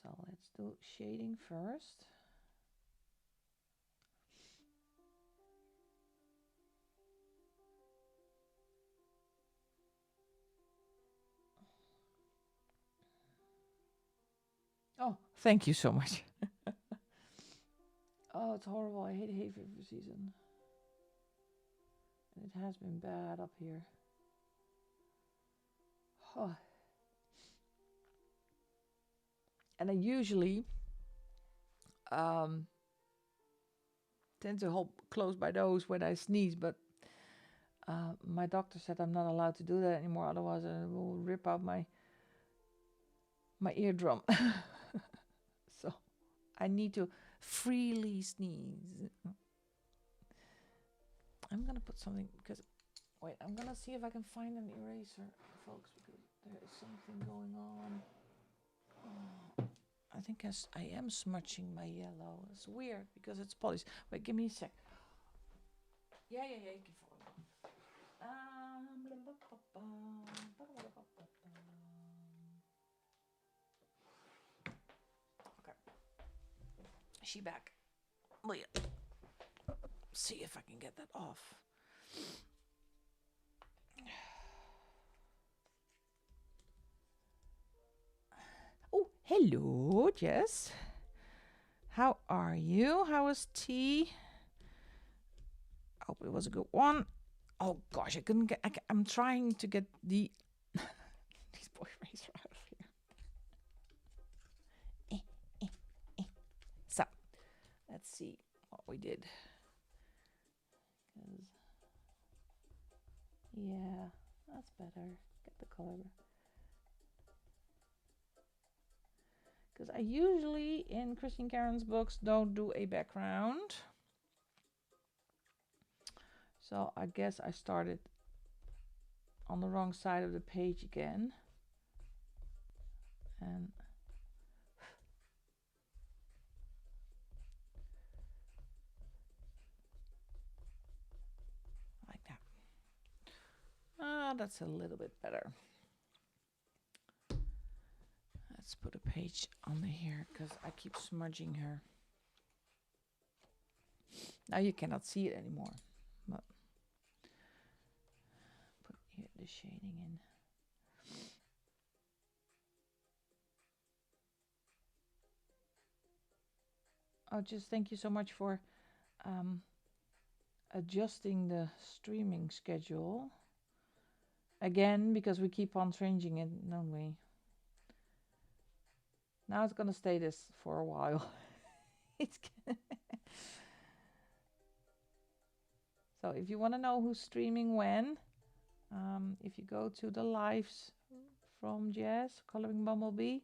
So let's do shading first. Oh, thank you so much. Oh, it's horrible. I hate hay fever season. And it has been bad up here. Oh. And I usually tend to hold close my nose when I sneeze, but my doctor said I'm not allowed to do that anymore, otherwise I will rip out my eardrum. So I need to freely sneeze. I'm gonna put something because wait, I'm gonna see if I can find an eraser, folks, because there is something going on. Oh, I think I am smudging my yellow. It's weird because it's polished. Wait, give me a sec. Yeah, you can follow. Okay, she back. Wait, see if I can get that off. Oh, hello, Jess. How are you? How was tea? I hope it was a good one. Oh gosh, I couldn't get. I'm trying to get the these boy eraser out of here. So let's see what we did. Yeah, that's better. Get the color. Because I usually in Christine Karron's books don't do a background. So I guess I started on the wrong side of the page again. And like that. Ah, that's a little bit better. Let's put a page on here because I keep smudging her. Now you cannot see it anymore. But put here the shading in. Oh, just thank you so much for adjusting the streaming schedule. Again, because we keep on changing it, don't we? Now it's gonna stay this for a while. It's so if you want to know who's streaming when, if you go to the lives from Jess, Coloring Bumblebee,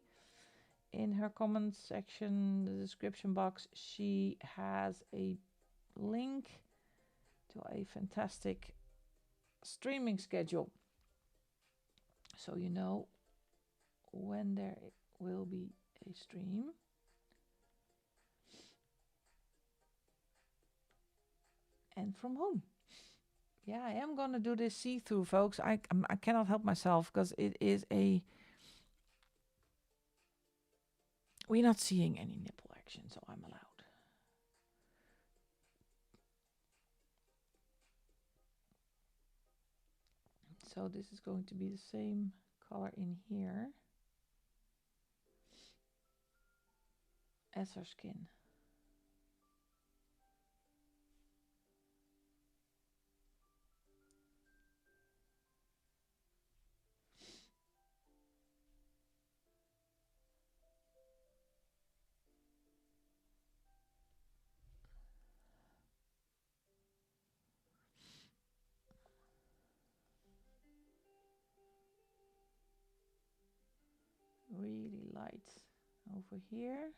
in her comments section, the description box, she has a link to a fantastic streaming schedule. So you know when there will be a stream. And from whom? Yeah, I am gonna do this see-through, folks. I cannot help myself because it is a. We're not seeing any nipple action, so I'm allowed. So this is going to be the same color in here. as her skin. Really light over here.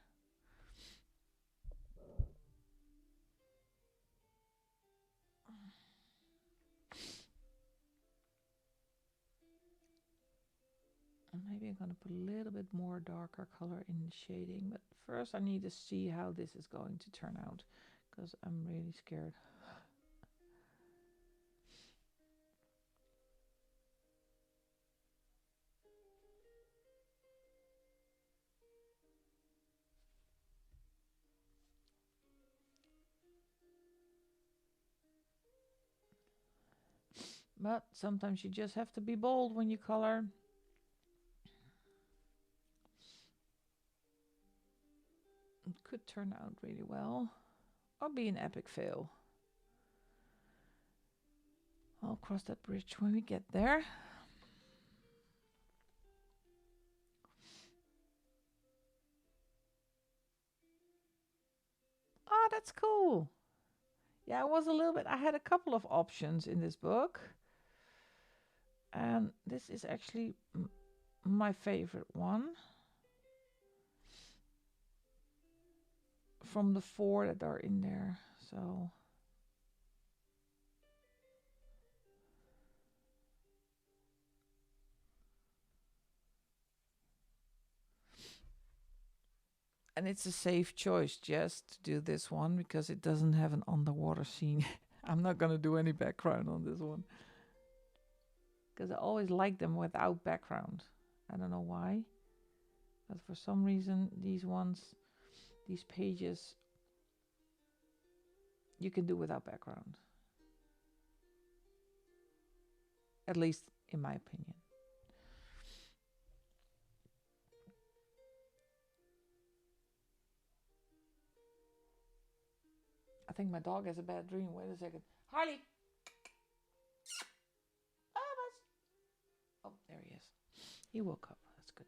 Maybe I'm going to put a little bit more darker color in the shading, but first I need to see how this is going to turn out, because I'm really scared. But sometimes you just have to be bold when you color. It could turn out really well, or be an epic fail. I'll cross that bridge when we get there. Oh, that's cool. Yeah, it was a little bit. I had a couple of options in this book, and this is actually my favorite one from the 4 that are in there. So and it's a safe choice just to do this one because it doesn't have an underwater scene. I'm not going to do any background on this one because I always like them without background. I don't know why, but for some reason these pages, you can do without background. At least in my opinion. I think my dog has a bad dream. Wait a second. Harley! Oh, there he is. He woke up. That's good.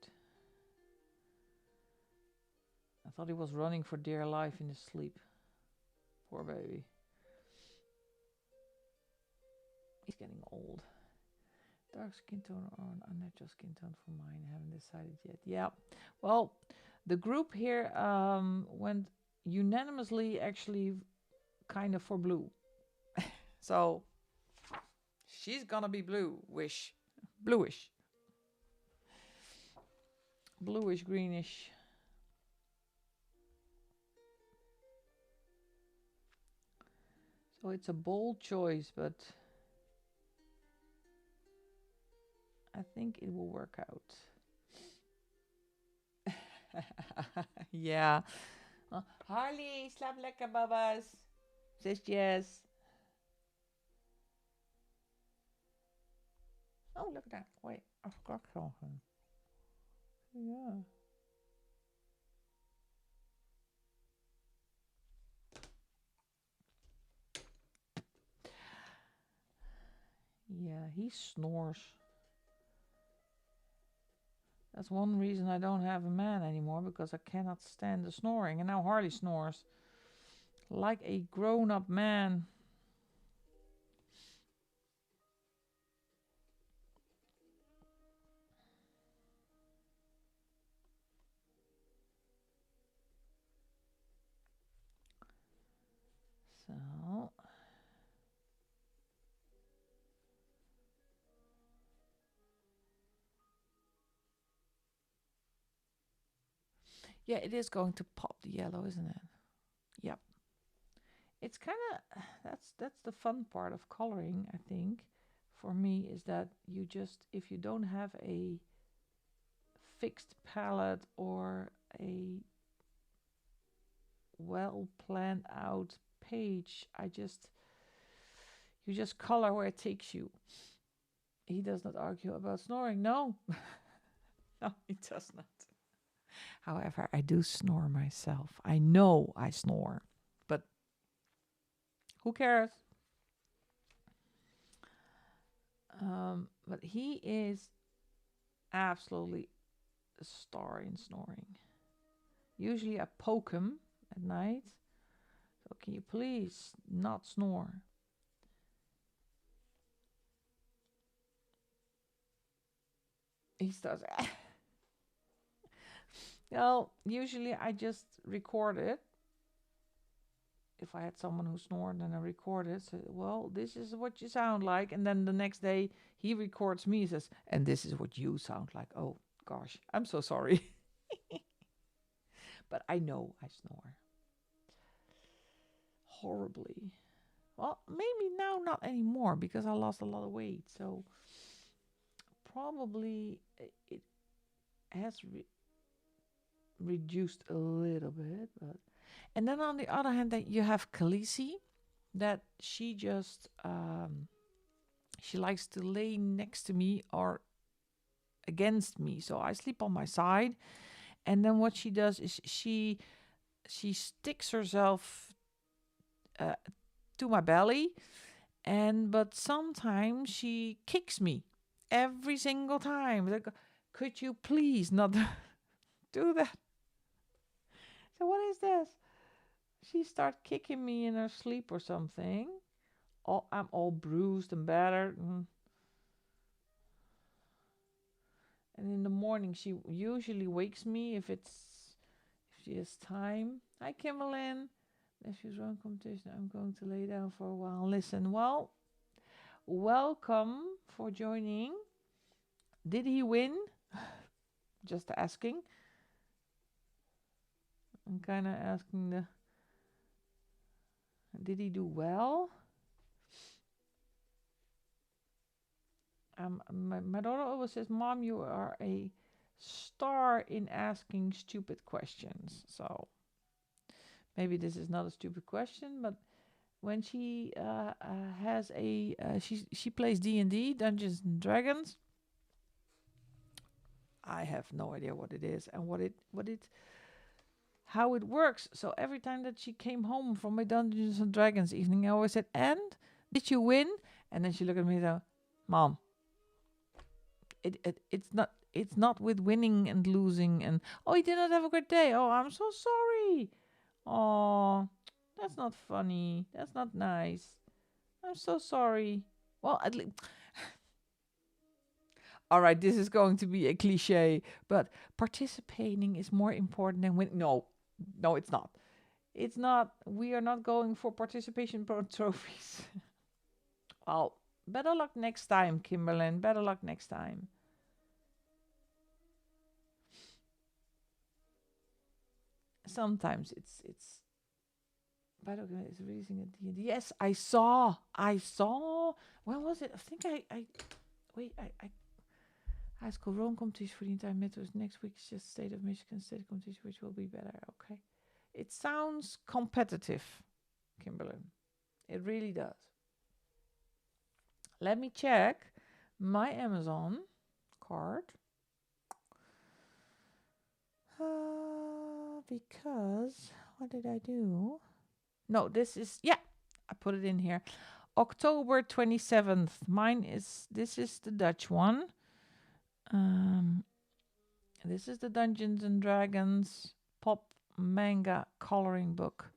I thought he was running for dear life in his sleep. Poor baby. He's getting old. Dark skin tone or an unnatural skin tone for mine. I haven't decided yet. Yeah. Well, the group here went unanimously actually kind of for blue. So she's gonna be bluish. Bluish. Bluish, greenish. So it's a bold choice, but I think it will work out. Yeah. Harley, slaap lekker, babas. Says yes. Oh, look at that. Wait, I forgot something. Yeah. Yeah, he snores. That's one reason I don't have a man anymore, because I cannot stand the snoring. And now Harley snores like a grown-up man. So yeah, it is going to pop the yellow, isn't it? Yep. It's kind of that's the fun part of coloring, I think, for me, is that you just, if you don't have a fixed palette or a well planned out page, you just color where it takes you. He does not argue about snoring. No. No, he does not. However, I do snore myself. I know I snore, but who cares? But he is absolutely a star in snoring. Usually I poke him at night. So can you please not snore? He starts. Well, usually I just record it. If I had someone who snored, then I record it. So, well, this is what you sound like. And then the next day he records me. He says, and this is what you sound like. Oh, gosh, I'm so sorry. But I know I snore horribly. Well, maybe now not anymore because I lost a lot of weight. So probably it has reduced a little bit. But and then on the other hand, that you have Khaleesi, that she just she likes to lay next to me or against me. So I sleep on my side, and then what she does is she sticks herself uh, to my belly, and but sometimes she kicks me every single time. Like, could you please not do that? So what is this? She start kicking me in her sleep or something. I'm all bruised and battered. And in the morning, she usually wakes me if she has time. Hi, Kimberlyn. If she's wrong competition, I'm going to lay down for a while. Listen, well, welcome for joining. Did he win? Just asking. I'm kind of asking did he do well? My daughter always says, Mom, you are a star in asking stupid questions. So maybe this is not a stupid question, but when she has she plays D&D, Dungeons and Dragons. I have no idea what it is and how it works. So every time that she came home from my Dungeons and Dragons evening, I always said, "And did you win?" And then she looked at me and said, "Mom, it's not with winning and losing and oh, you did not have a good day. Oh, I'm so sorry. Oh, that's not funny. That's not nice. I'm so sorry." Well, at least all right, this is going to be a cliche, but participating is more important than winning. No, it's not. It's not. We are not going for participation trophies. Well, better luck next time, Kimberlyn. Better luck next time. Sometimes it's. By the way, it's releasing a D&D. Yes, I saw. When was it? I think I wait. I high school rowing competition for the entire Midwest. Next week is just State of Michigan State competition, which will be better. Okay. It sounds competitive, Kimberlyn. It really does. Let me check my Amazon card. Because what did I do? No, this is I put it in here. October 27th. This is the Dutch one. This is the Dungeons and Dragons pop manga coloring book.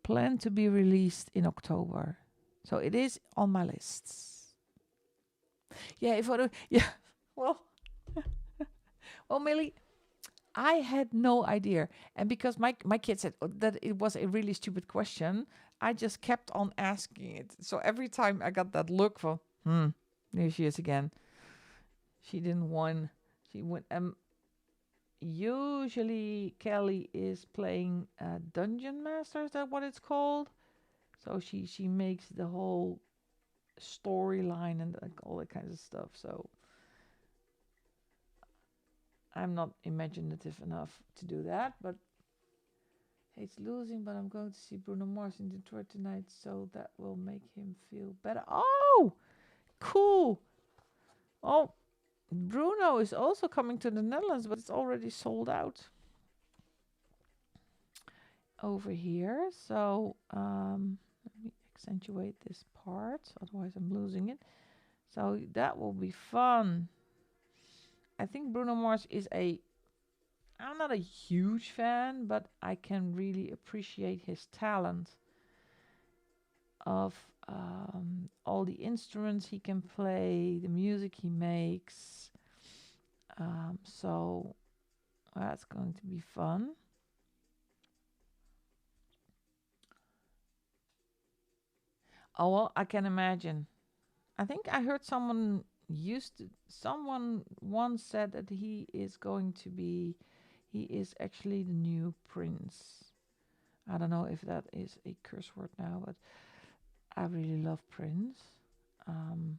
Planned to be released in October. So it is on my lists. Yeah, if I do, yeah. Well, well, Millie, I had no idea. And because my kid said that it was a really stupid question, I just kept on asking it. So every time I got that look for, there she is again. She didn't win. She went. Usually Kelly is playing Dungeon Master. Is that what it's called? So she makes the whole storyline and like all that kinds of stuff. So I'm not imaginative enough to do that, but hates losing. But I'm going to see Bruno Mars in Detroit tonight, so that will make him feel better. Oh, cool. Oh, Bruno is also coming to the Netherlands, but it's already sold out over here. So let me accentuate this part, otherwise I'm losing it. So that will be fun. I think Bruno Mars is I'm not a huge fan, but I can really appreciate his talent of all the instruments he can play, the music he makes. So that's going to be fun. Oh, well, I can imagine. I think I heard someone once said that he is actually the new prince. I don't know if that is a curse word now, but I really love Prince. Um,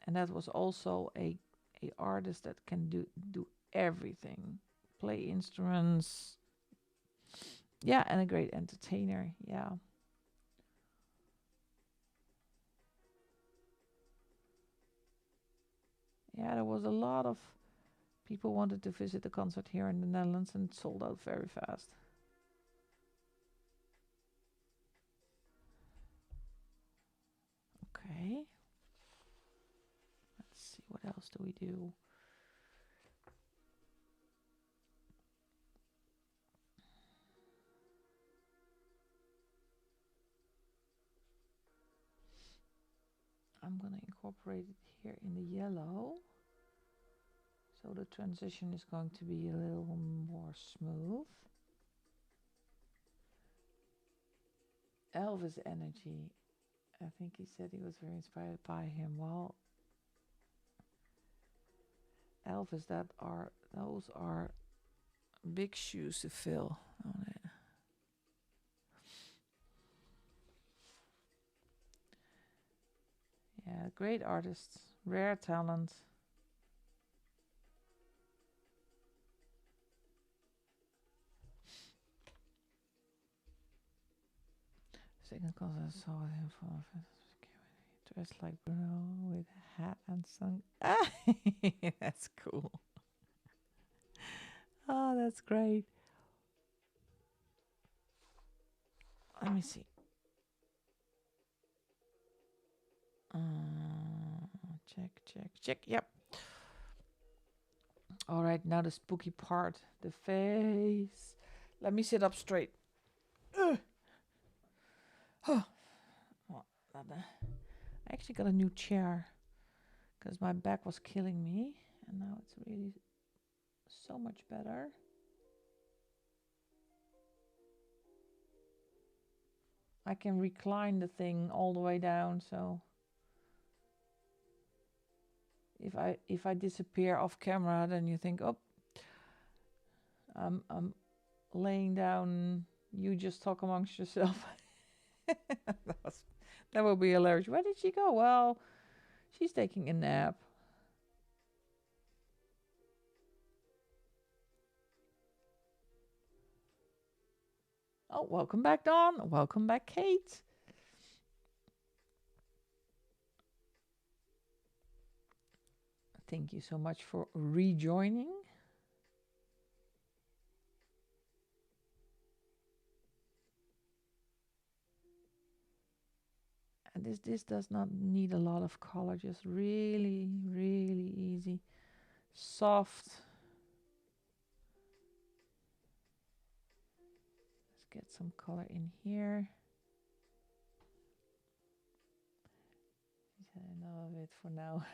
and that was also a artist that can do everything, play instruments, yeah, and a great entertainer. Yeah. Yeah, there was a lot of people wanted to visit the concert here in the Netherlands, and it sold out very fast. Okay, let's see, what else do we do? I'm gonna incorporate it here in the yellow, so the transition is going to be a little more smooth. Elvis energy. I think he said he was very inspired by him. Well, Elvis, those are big shoes to fill on it. Yeah, great artists, rare talent. Second cause I saw him from dressed like Bruno with a hat and sun. Ah, that's cool. Oh, that's great. Let me see. Check, check, check. Yep. All right, now the spooky part, the face. Let me sit up straight. Oh, I actually got a new chair because my back was killing me, and now it's really so much better. I can recline the thing all the way down, so if I disappear off camera, then you think, oh, I'm laying down. You just talk amongst yourself. That will be hilarious. Where did she go? Well, she's taking a nap. Oh, welcome back, Dawn. Welcome back, Kate. Thank you so much for rejoining. And this does not need a lot of color, just really, really easy, soft. Let's get some color in here. Enough of it for now.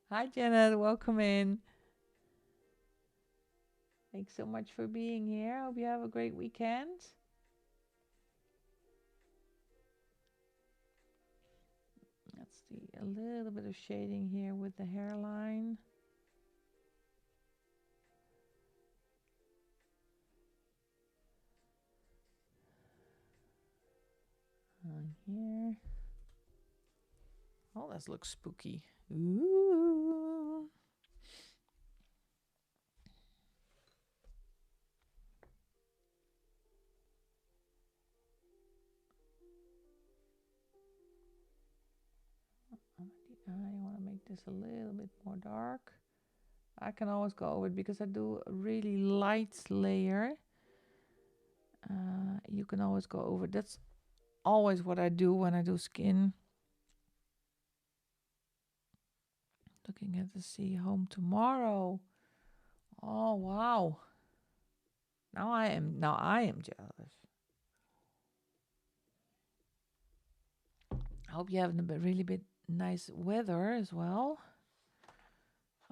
Hi, Janet. Welcome in. Thanks so much for being here. Hope you have a great weekend. Let's see, a little bit of shading here with the hairline. On here. Oh, that looks spooky. Ooh. I want to make this a little bit more dark. I can always go over it because I do a really light layer. You can always go over. That's always what I do when I do skin. Looking at the sea, home tomorrow. Oh wow. Now I am jealous. I hope you have a really bit nice weather as well.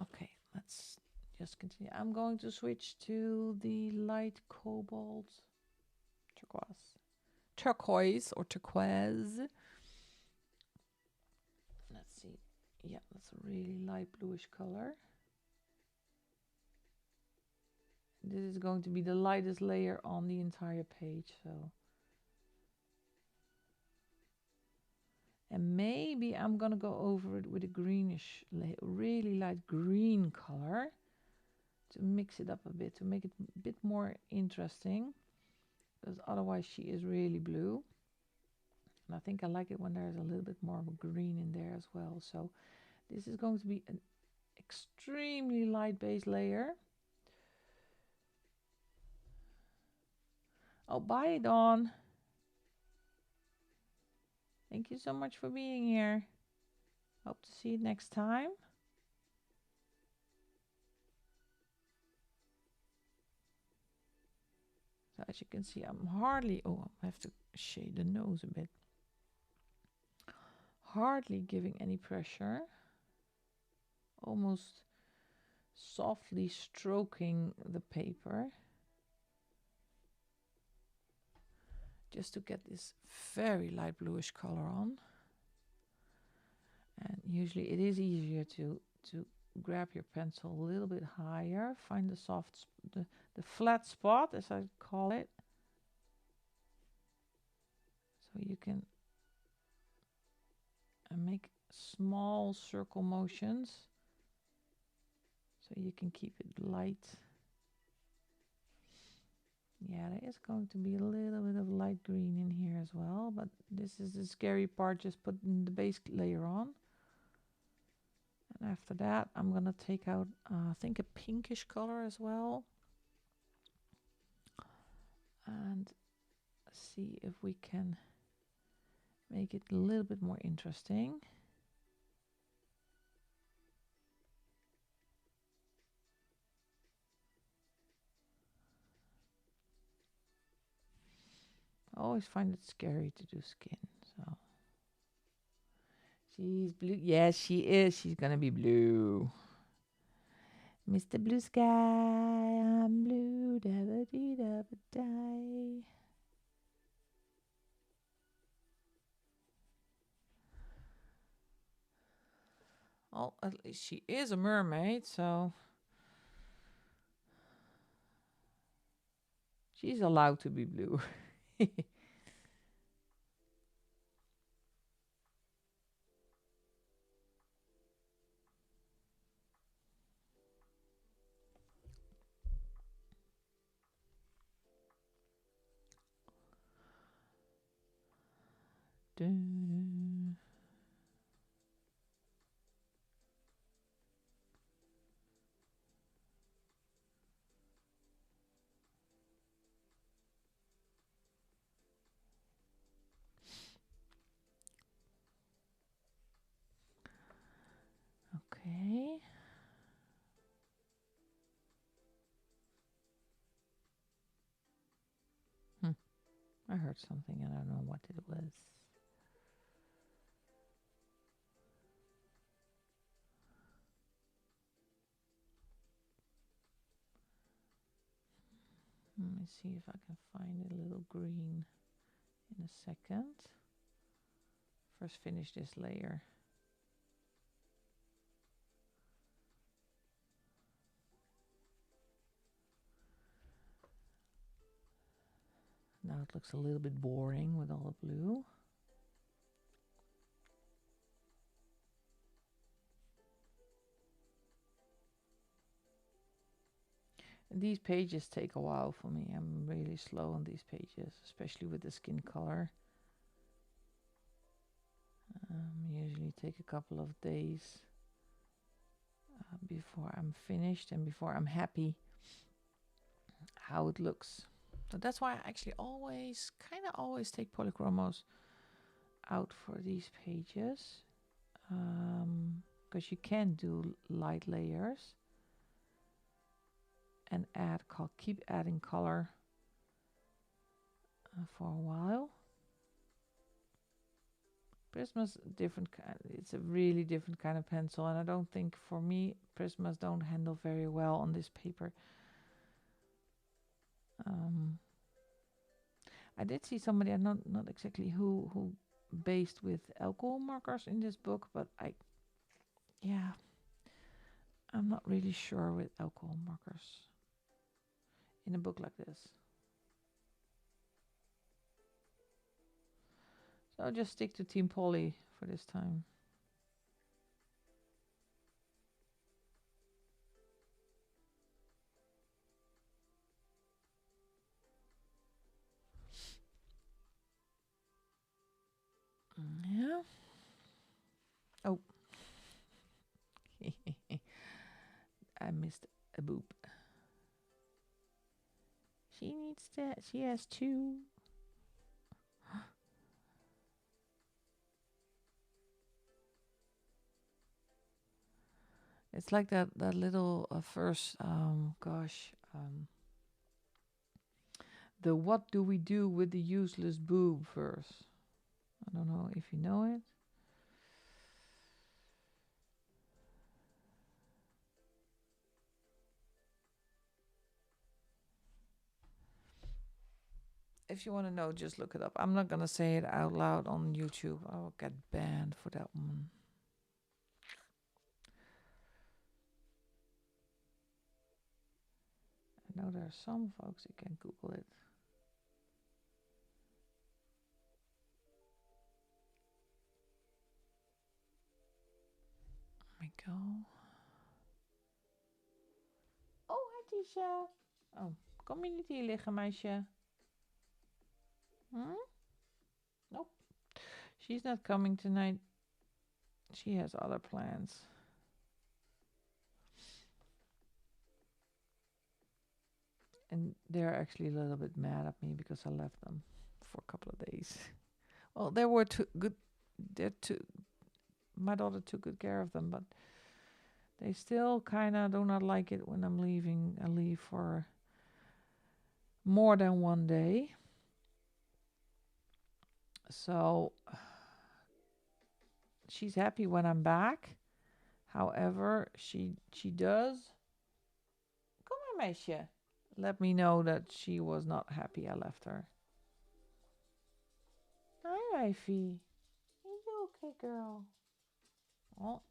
Okay, let's just continue. I'm going to switch to the light cobalt turquoise or turquoise. Let's see. Yeah, that's a really light bluish color. This is going to be the lightest layer on the entire page, so. And maybe I'm gonna go over it with a greenish, really light green color to mix it up a bit, to make it a bit more interesting, because otherwise she is really blue. And I think I like it when there's a little bit more of a green in there as well. So this is going to be an extremely light base layer. Oh, bye, Dawn. Thank you so much for being here. Hope to see you next time. So as you can see, I'm hardly, I have to shade the nose a bit. Hardly giving any pressure. Almost softly stroking the paper. Just to get this very light bluish color on. And usually it is easier to grab your pencil a little bit higher, find the soft, the flat spot, as I call it. So you can make small circle motions, so you can keep it light. Yeah, there is going to be a little bit of light green in here as well, but this is the scary part, just putting the base layer on. And after that, I'm going to take out, I think, a pinkish color as well. And see if we can make it a little bit more interesting. I always find it scary to do skin, so. She's blue. Yes, she is. She's going to be blue. Mr. Blue Sky, I'm blue, da-ba-dee-da-ba-die. Well, at least she is a mermaid, so she's allowed to be blue. Dun. Okay. I heard something and I don't know what it was. Let me see if I can find a little green in a second. First finish this layer. Now it looks a little bit boring with all the blue. And these pages take a while for me. I'm really slow on these pages, especially with the skin color. Usually take a couple of days before I'm finished and before I'm happy how it looks. So that's why I actually kind of always take polychromos out for these pages, because you can do light layers and keep adding color for a while. Prisma's different kind. It's a really different kind of pencil, and I don't think for me Prismas don't handle very well on this paper. I did see somebody, I'm not exactly who based with alcohol markers in this book, but I'm not really sure with alcohol markers in a book like this. So I'll just stick to Team Poly for this time. Yeah. Oh. I missed a boob. She needs that. She has two. It's like that little first, the what do we do with the useless boob verse. I don't know if you know it. If you want to know, just look it up. I'm not going to say it out loud on YouTube. I will get banned for that one. I know there are some folks who can Google it. There we go. Oh, hi Tisha. Oh, kom je niet hier liggen, meisje? Nope. She's not coming tonight. She has other plans. And they're actually a little bit mad at me because I left them for a couple of days. Well, they were too good. My daughter took good care of them, but they still kind of do not like it when I'm leaving. I leave for more than one day. So she's happy when I'm back. However, she does. Kom maar, meisje. Let me know that she was not happy I left her. Hi, Ivy. Are you okay, girl? Oh,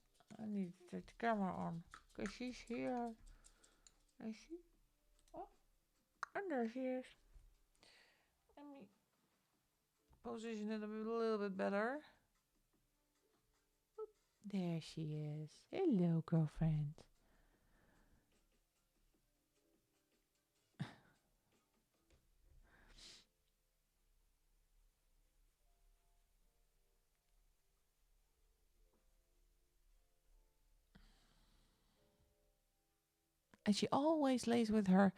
I need to take the camera on because she's here. Is she? Oh, and there she is. Let me position it a little bit better. There she is. Hello, girlfriend. And she always lays with her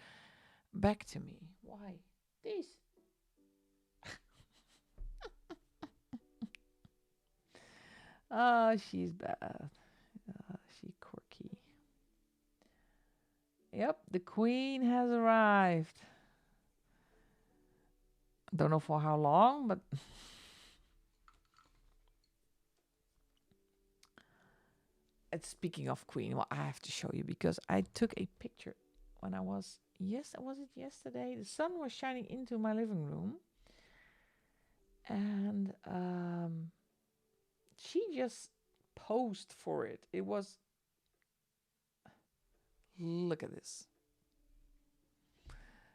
back to me. Why? This. Oh, she's bad. She's quirky. Yep, the queen has arrived. Don't know for how long, but speaking of queen, well, I have to show you because I took a picture when I was it yesterday? The sun was shining into my living room, and she just posed for it. It was, look at this.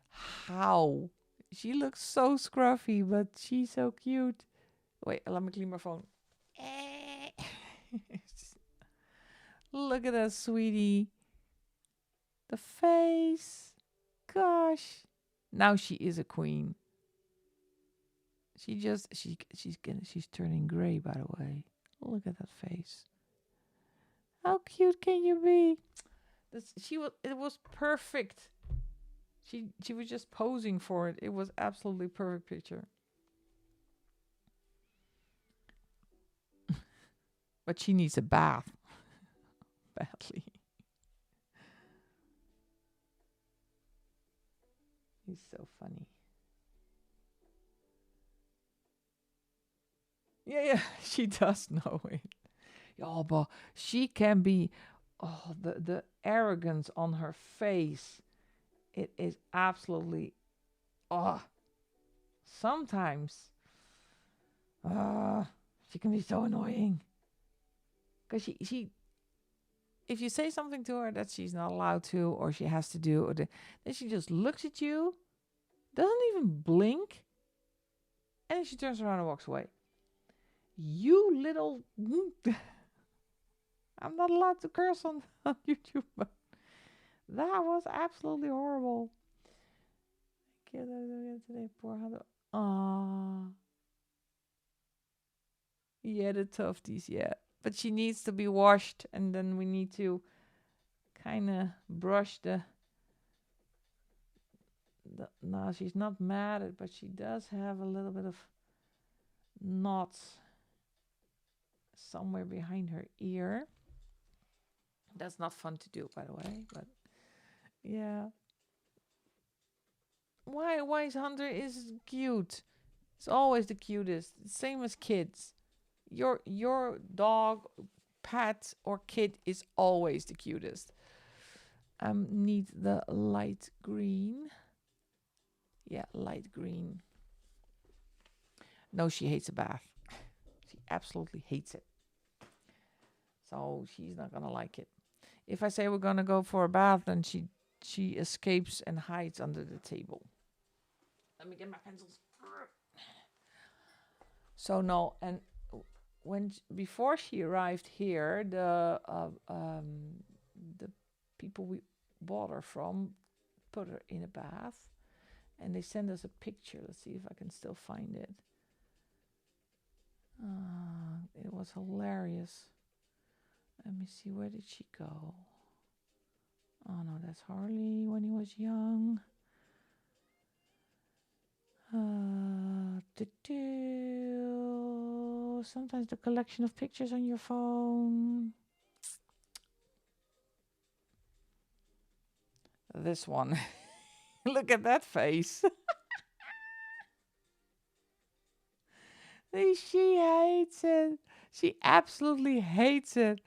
How she looks so scruffy, but she's so cute. Wait, let me clean my phone. Look at that, sweetie. The face. Gosh. Now she is a queen. She's turning gray, by the way. Look at that face. How cute can you be? It was perfect. She was just posing for it. It was absolutely perfect picture. But she needs a bath badly. He's so funny. Yeah, she does know it. Yeah, but she can be. Oh, the arrogance on her face. It is absolutely. Oh, sometimes. She can be so annoying. Because she, if you say something to her that she's not allowed to, or she has to do, then she just looks at you, doesn't even blink, and then she turns around and walks away. You little. I'm not allowed to curse on YouTube, but that was absolutely horrible. Today, poor Hado. Yeah, the tufties, yeah. But she needs to be washed, and then we need to kind of brush the. No, she's not matted, but she does have a little bit of knots somewhere behind her ear. That's not fun to do, by the way, but yeah. Why is Hunter is cute? It's always the cutest. Same as kids. Your dog, pet, or kid is always the cutest. Need the light green. Yeah, light green. No, she hates a bath. She absolutely hates it. So she's not gonna like it. If I say we're gonna go for a bath, then she escapes and hides under the table. Let me get my pencils. So no, and before she arrived here, the people we bought her from put her in a bath, and they sent us a picture. Let's see if I can still find it. It was hilarious. Let me see, where did she go? Oh no, that's Harley when he was young. Sometimes the collection of pictures on your phone. This one. Look at that face. She hates it. She absolutely hates it.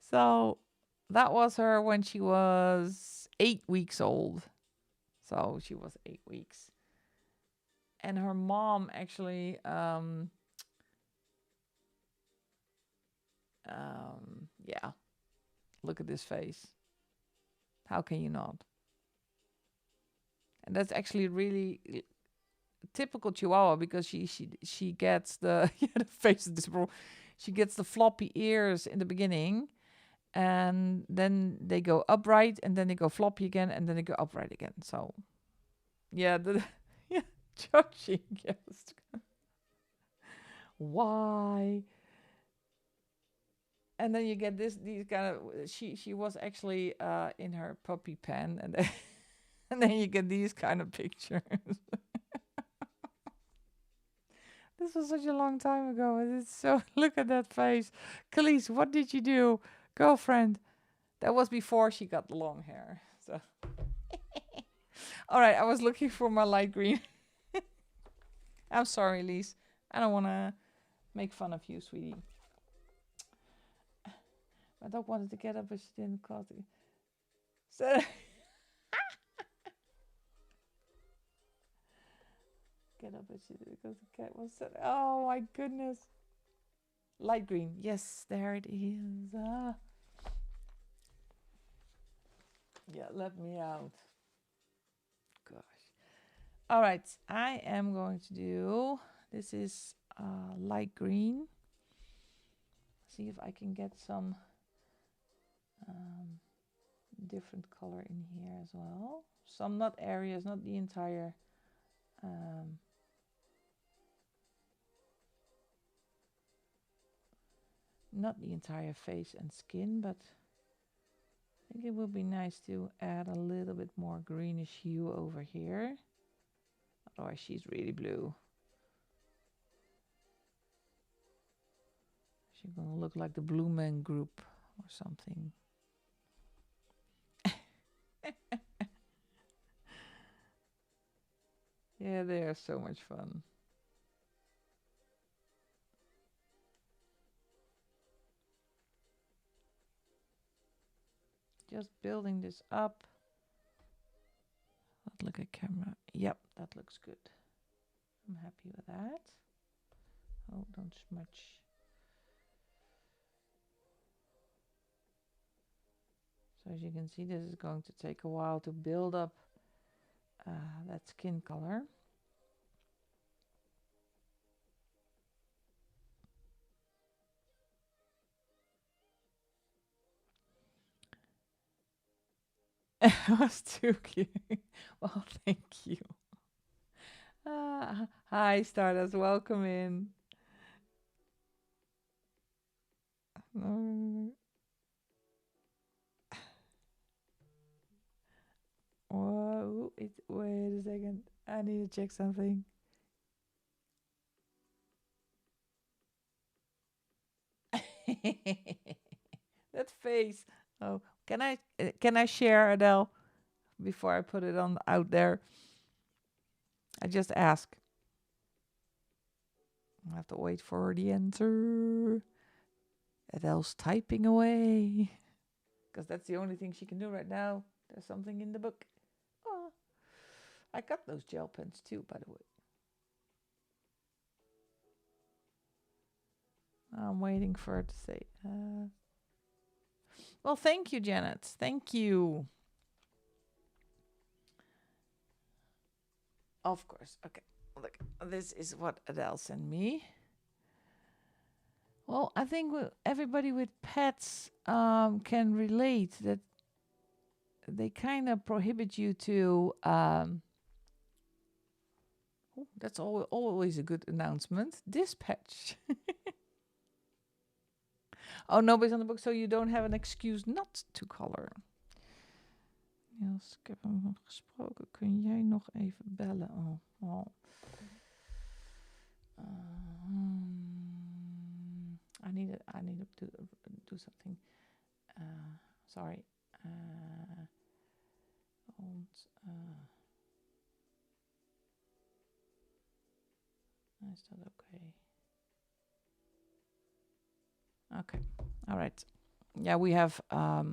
So that was her when she was 8 weeks old. So she was 8 weeks. And her mom actually, yeah, look at this face. How can you not? And that's actually really typical Chihuahua, because she gets the yeah, the face of this bro. She gets the floppy ears in the beginning, and then they go upright, and then they go floppy again, and then they go upright again. So yeah, yeah, judging, yes. Why? And then you get these kind of, she was actually in her puppy pen, and then, and then you get these kind of pictures. This was such a long time ago, and it's so, look at that face. Khalees, what did you do? Girlfriend. That was before she got the long hair. So all right, I was looking for my light green. I'm sorry, Lise. I don't want to make fun of you, sweetie. My dog wanted to get up, but she didn't call it. So get up, but she didn't, because the cat was set. Oh my goodness. Light green. Yes, there it is. Yeah, let me out. Gosh. All right, I am going to do, this is light green. See if I can get some different color in here as well. Some, not areas, not the entire not the entire face and skin, but I think it would be nice to add a little bit more greenish hue over here. Otherwise, she's really blue. She's gonna look like the Blue Man Group or something. Yeah, they are so much fun. Just building this up. Let's look at camera. Yep, that looks good. I'm happy with that. Oh, don't smudge. So as you can see, this is going to take a while to build up that skin color. It was too cute. Well, thank you. Hi, Stardust. Welcome in. No. Whoa, wait a second. I need to check something. That face. Oh, can I share, Adele, before I put it on out there? I just ask. I have to wait for the answer. Adele's typing away because that's the only thing she can do right now. There's something in the book. Oh, I got those gel pens too, by the way. I'm waiting for her to say. Well, thank you, Janet. Thank you. Of course. Okay. Look, this is what Adele sent me. Well, I think everybody with pets can relate that they kind of prohibit you to. That's always a good announcement. Dispatch. Oh, nobody's on the book, so you don't have an excuse not to color. Niels, ik heb hem gesproken. Kun jij nog even bellen? Oh. I need to do something. Sorry. Is that okay? Okay. All right. Yeah, we have how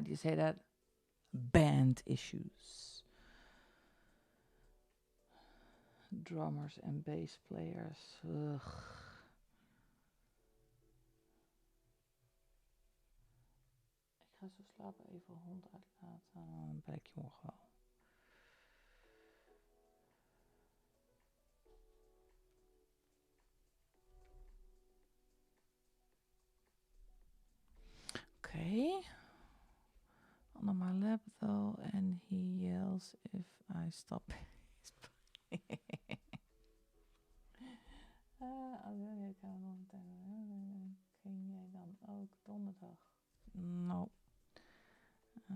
do you say that? Band issues. Drummers en bass players. Ugh. Ik ga zo slapen, even hond uitlaten. Dan ben ik je morgen wel. Okay. Under my lap though, and he yells if I stop. Kun jij dan ook donderdag? No.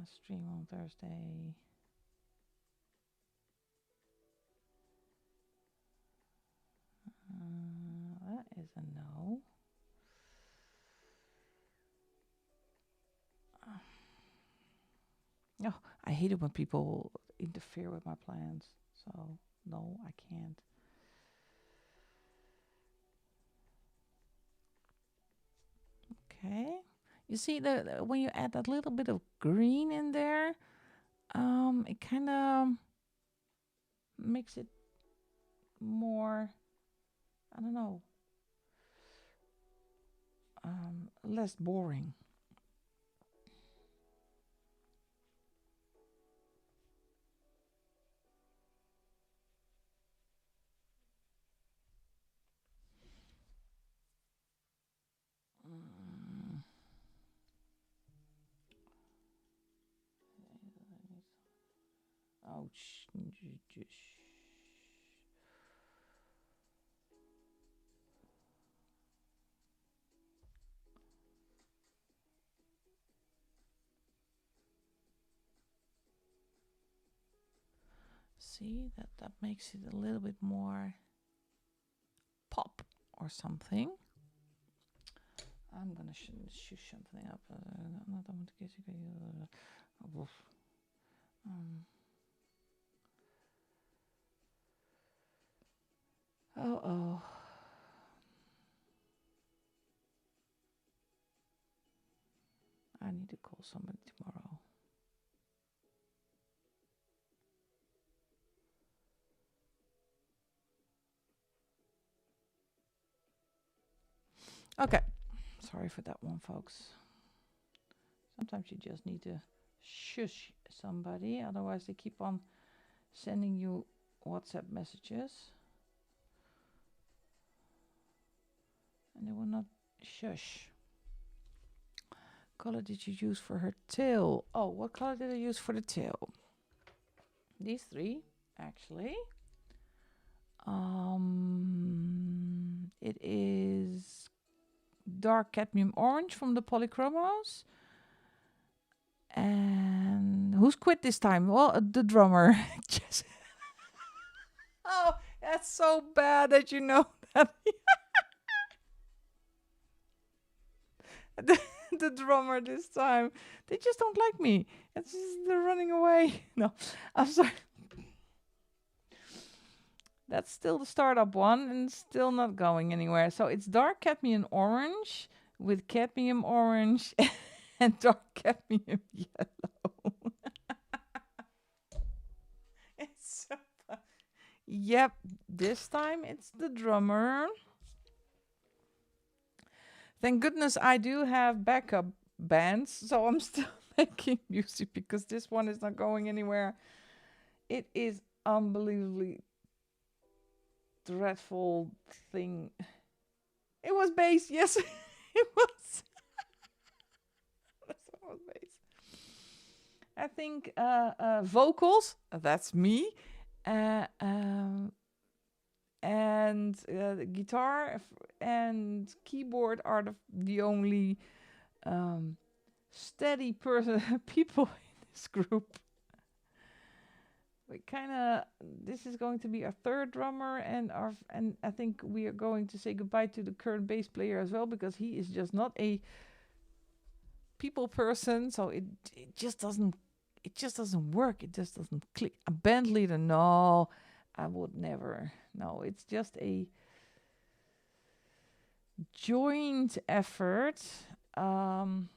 Stream on Thursday. That is a no. Oh, I hate it when people interfere with my plans. So, no, I can't. Okay. You see, when you add that little bit of green in there, it kind of makes it more, I don't know, less boring. Ouch. see that makes it a little bit more pop or something. I'm gonna shoot something up. Not oh. I need to call somebody tomorrow. Okay. Sorry for that one, folks. Sometimes you just need to shush somebody, otherwise they keep on sending you WhatsApp messages. And they will not shush. Color did you use for her tail? Oh, what color did I use for the tail? These three, actually. It is dark cadmium orange from the Polychromos. And who's quit this time? Well, the drummer. Just oh, that's so bad that you know that. the drummer this time. They just don't like me. It's just they're running away. No, I'm sorry. That's still the startup one and still not going anywhere. So it's dark cadmium orange with cadmium orange and dark cadmium yellow. It's so fun. Yep, this time it's the drummer. Thank goodness I do have backup bands, so I'm still making music because this one is not going anywhere. It is unbelievably dreadful thing. It was bass, yes, it was. It was bass. I think vocals, that's me, and the guitar and keyboard are the only steady people in this group. We kind of, this is going to be our third drummer, and I think we are going to say goodbye to the current bass player as well, because he is just not a people person. So it just doesn't work. It just doesn't click. A band leader, no, I would never. No, it's just a joint effort, and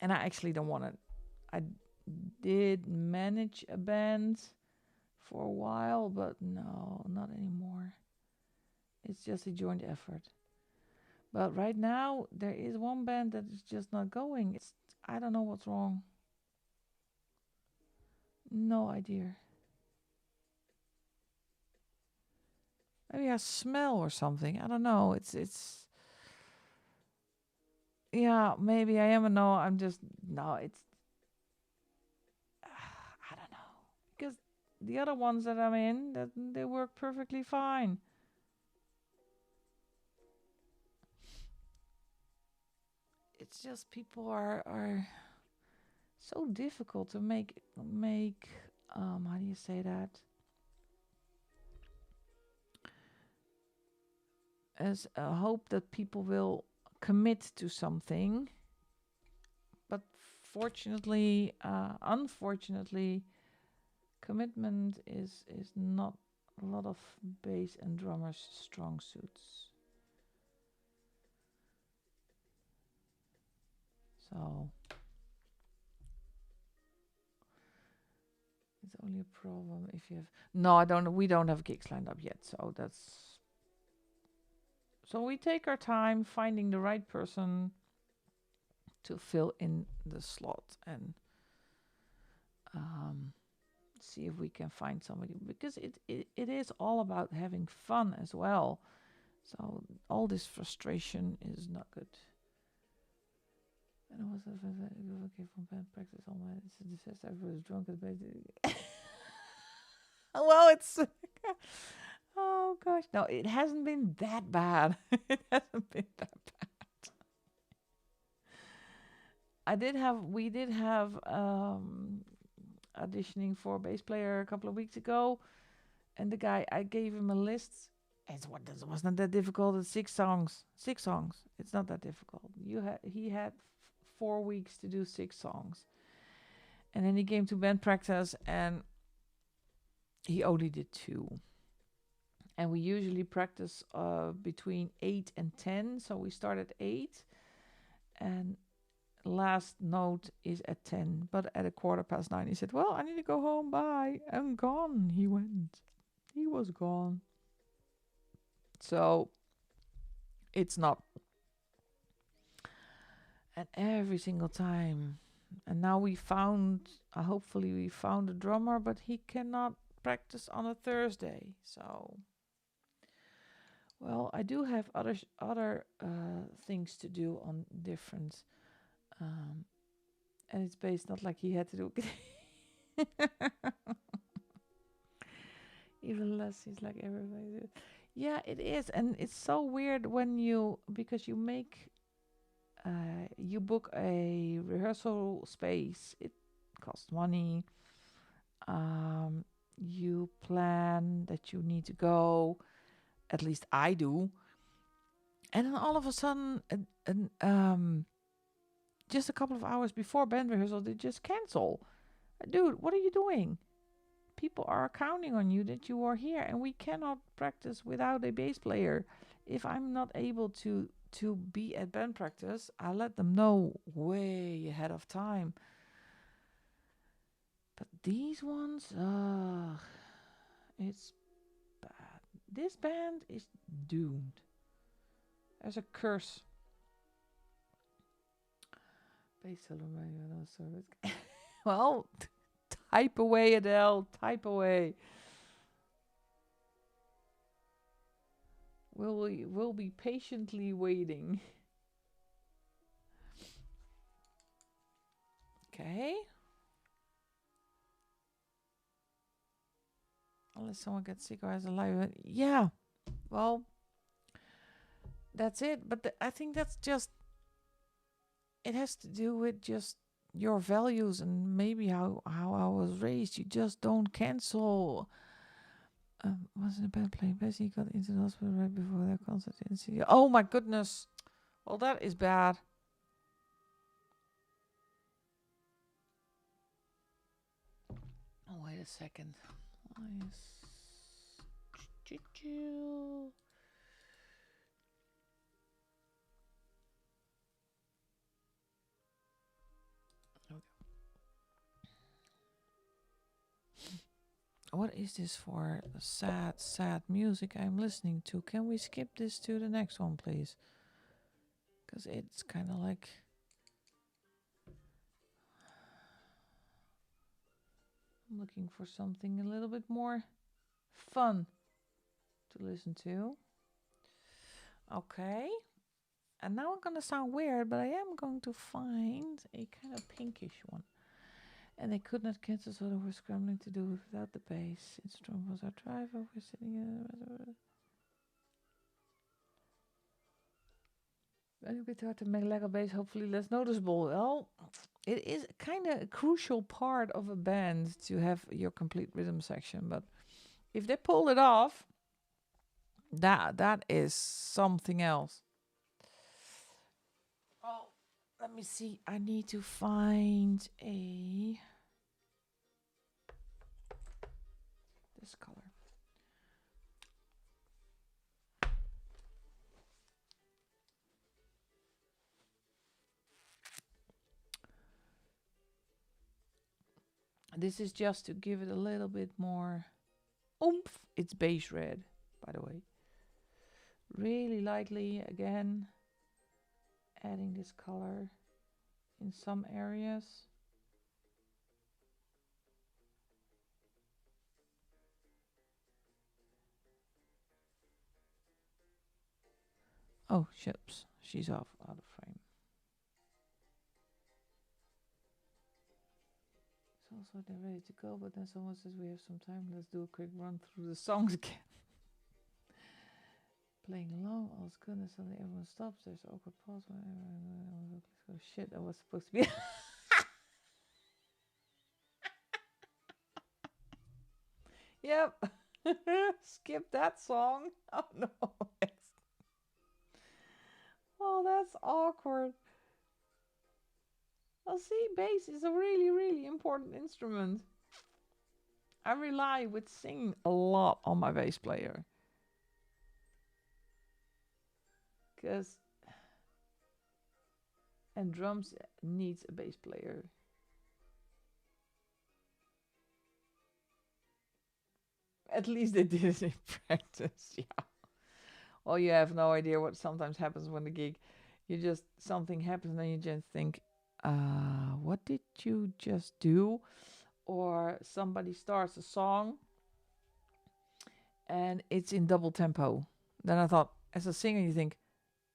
I actually don't want to. I did manage a band for a while, but no, not anymore. It's just a joint effort. But right now there is one band that is just not going. I don't know what's wrong. No idea. Maybe I smell or something. I don't know. It's yeah, maybe I am a no. I'm just no, it's I don't know. Because the other ones that I'm in, that they work perfectly fine. It's just people are so difficult to make how do you say that? As a hope that people will commit to something. But fortunately, unfortunately, commitment is not a lot of bass and drummers' strong suits. So it's only a problem if you have. No, I don't. We don't have gigs lined up yet, so that's. So we take our time finding the right person to fill in the slot and see if we can find somebody, because it is all about having fun as well. So all this frustration is not good. And I was okay from band practice. All my disaster. I was drunk at bed. Well, it's. Oh gosh, no, it hasn't been that bad. It hasn't been that bad. We did have auditioning for a bass player a couple of weeks ago, and the guy, I gave him a list. It wasn't that difficult. It's 6 songs. 6 songs. It's not that difficult. He had 4 weeks to do 6 songs, and then he came to band practice, and he only did 2. And we usually practice between 8 and 10. So we start at 8, and last note is at 10. But at 9:15, he said, "Well, I need to go home. Bye." And gone. He went. He was gone. So it's not. And every single time. And now hopefully we found a drummer, but he cannot practice on a Thursday. So, well, I do have other things to do on different, and it's based not like he had to do. Even less, he's like everybody. Yeah, it is, and it's so weird because you book a rehearsal space. It costs money. You plan that you need to go. At least I do. And then all of a sudden, just a couple of hours before band rehearsal, they just cancel. Dude, what are you doing? People are counting on you that you are here, and we cannot practice without a bass player. If I'm not able to be at band practice, I let them know way ahead of time. But these ones, it's bad. This band is doomed. There's a curse. Well, type away, Adele. Type away. We'll be patiently waiting. Okay. Unless someone gets sick or has a live. Yeah. Well, that's it. But I think that's just. It has to do with just your values and maybe how I was raised. You just don't cancel. Wasn't a band playing bass. He got into the hospital right before their concert in Syria. Oh my goodness. Well, that is bad. Oh, wait a second. What is this for? Sad music I'm listening to. Can we skip this to the next one, please? Because it's kind of like. I'm looking for something a little bit more fun to listen to. Okay. And now I'm going to sound weird, but I am going to find a kind of pinkish one. And they could not cancel, so they were scrambling to do it without the bass. Instrument was our driver. We're sitting in. A bit hard to make Lego bass, hopefully less noticeable. Well, it is kind of a crucial part of a band to have your complete rhythm section. But if they pull it off, that is something else. Oh, let me see. I need to find this color. This is just to give it a little bit more oomph. It's beige red, by the way. Really lightly, again, adding this color in some areas. Oh, ships. She's out of frame. It's also they're ready to go, but then someone says we have some time. Let's do a quick run through the songs again. Playing along, all's good, and suddenly everyone stops. There's awkward pause. Oh shit, I was supposed to be. Yep. Skip that song. Oh no. Oh, that's awkward. Well, see, bass is a really, really important instrument. I rely with singing a lot on my bass player. Cause and drums needs a bass player. At least they did it in practice. Yeah. Well, you have no idea what sometimes happens when the gig. You just something happens and you just think, what did you just do? Or somebody starts a song and it's in double tempo. Then I thought, as a singer, you think,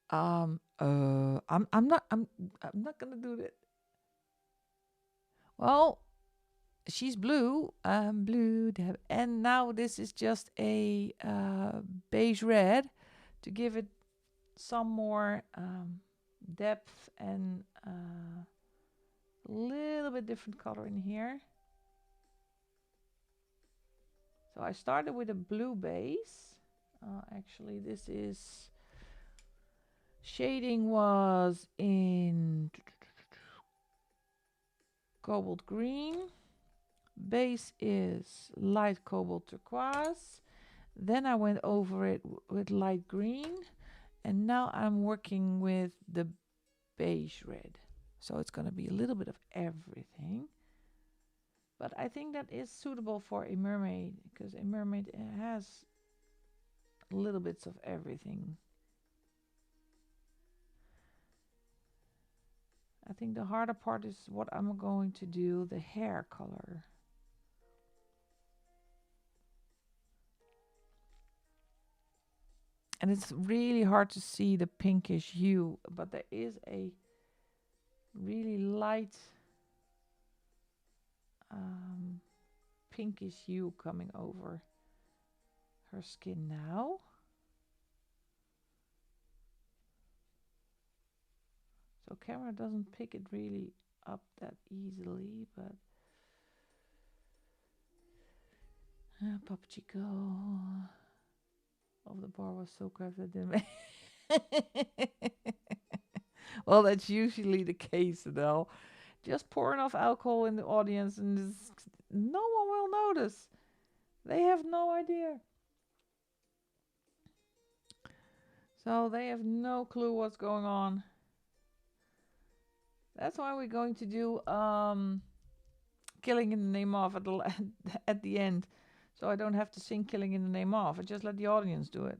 I'm not gonna do that. Well, she's blue, I'm blue, and now this is just a beige red to give it some more depth and a little bit different color in here. So I started with a blue base. Actually, this is shading was in cobalt green. Base is light cobalt turquoise. Then I went over it with light green. And now I'm working with the beige red. So it's going to be a little bit of everything. But I think that is suitable for a mermaid, because a mermaid has little bits of everything. I think the harder part is what I'm going to do, the hair color. And it's really hard to see the pinkish hue, but there is a really light pinkish hue coming over her skin now. So camera doesn't pick it really up that easily, but Papa Chico of the bar was so crafted that didn't well, that's usually the case, Adele. Just pour enough alcohol in the audience and no one will notice. They have no idea. So they have no clue what's going on. That's why we're going to do Killing in the Name of at the end. So I don't have to sing Killing in the Name of. I just let the audience do it.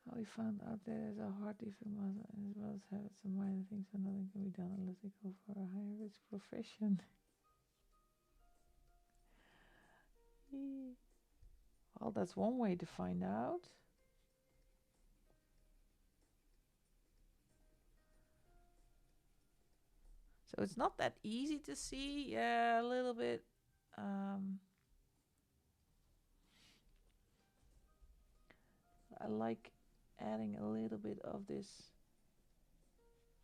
How we found out there is a heart defect as well as have some minor things, so nothing can be done unless they go for a higher risk profession. Well, that's one way to find out. So it's not that easy to see. Yeah, a little bit. I like adding a little bit of this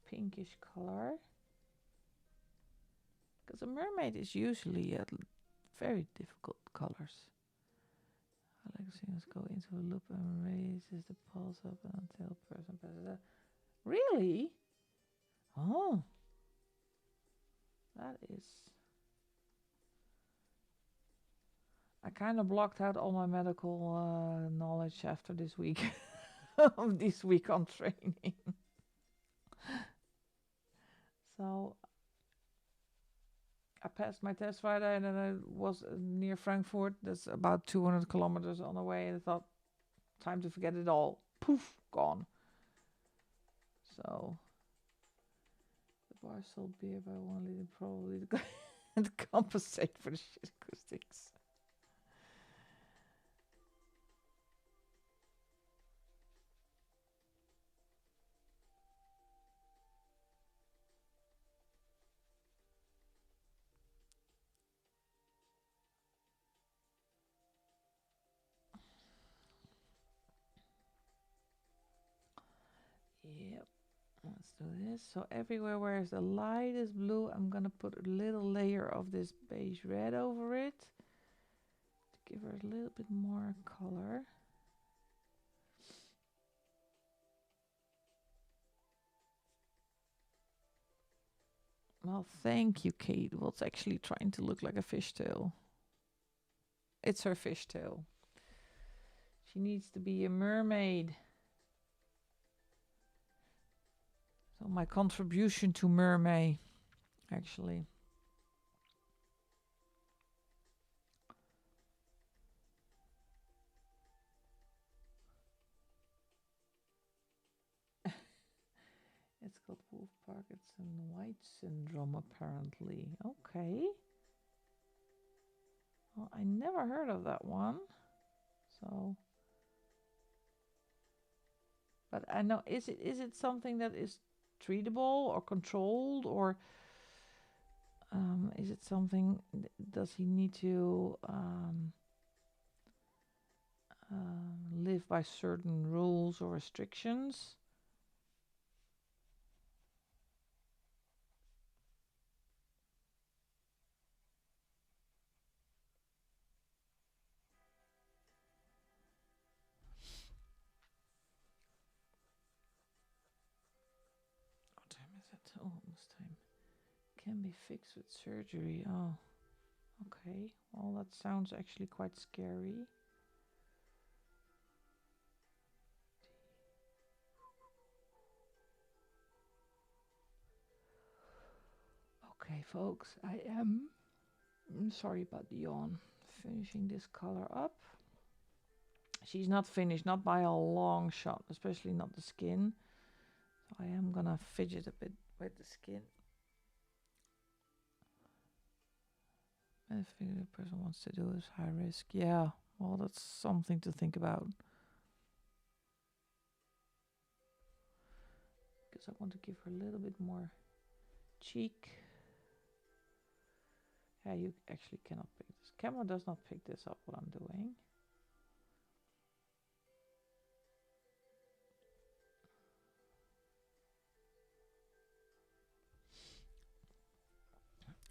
pinkish color. Because a mermaid is usually very difficult colors. I like to see us go into a loop and raises the pulse up until person passes out. Really? Oh. That is... I kind of blocked out all my medical knowledge after this week. This week on training. So I passed my test Friday and then I was near Frankfurt. That's about 200 kilometers on the way. And I thought, time to forget it all. Poof, gone. So the bar sold beer by 1 liter, probably to compensate for the shit acoustics. Yep. Let's do this. So everywhere where the light is blue, I'm gonna put a little layer of this beige red over it. give her a little bit more color. Well, thank you, Kate. Well, it's actually trying to look like a fishtail. It's her fishtail. She needs to be a mermaid. So my contribution to mermaid, actually. It's called Wolf Parkinson White Syndrome, apparently. Okay. Well, I never heard of that one. So, but I know, is it something that is treatable or controlled, or is it something? Does he need to live by certain rules or restrictions? What time is it? Oh, almost time. Can be fixed with surgery. Oh, okay. Well, that sounds actually quite scary. Okay, folks, I'm sorry about the yawn. Finishing this color up. She's not finished, not by a long shot, especially not the skin. So I am gonna fidget a bit with the skin. I think the person wants to do is high risk. Yeah, well, that's something to think about. Because I want to give her a little bit more cheek. Yeah, you actually cannot pick this. Camera does not pick this up, what I'm doing.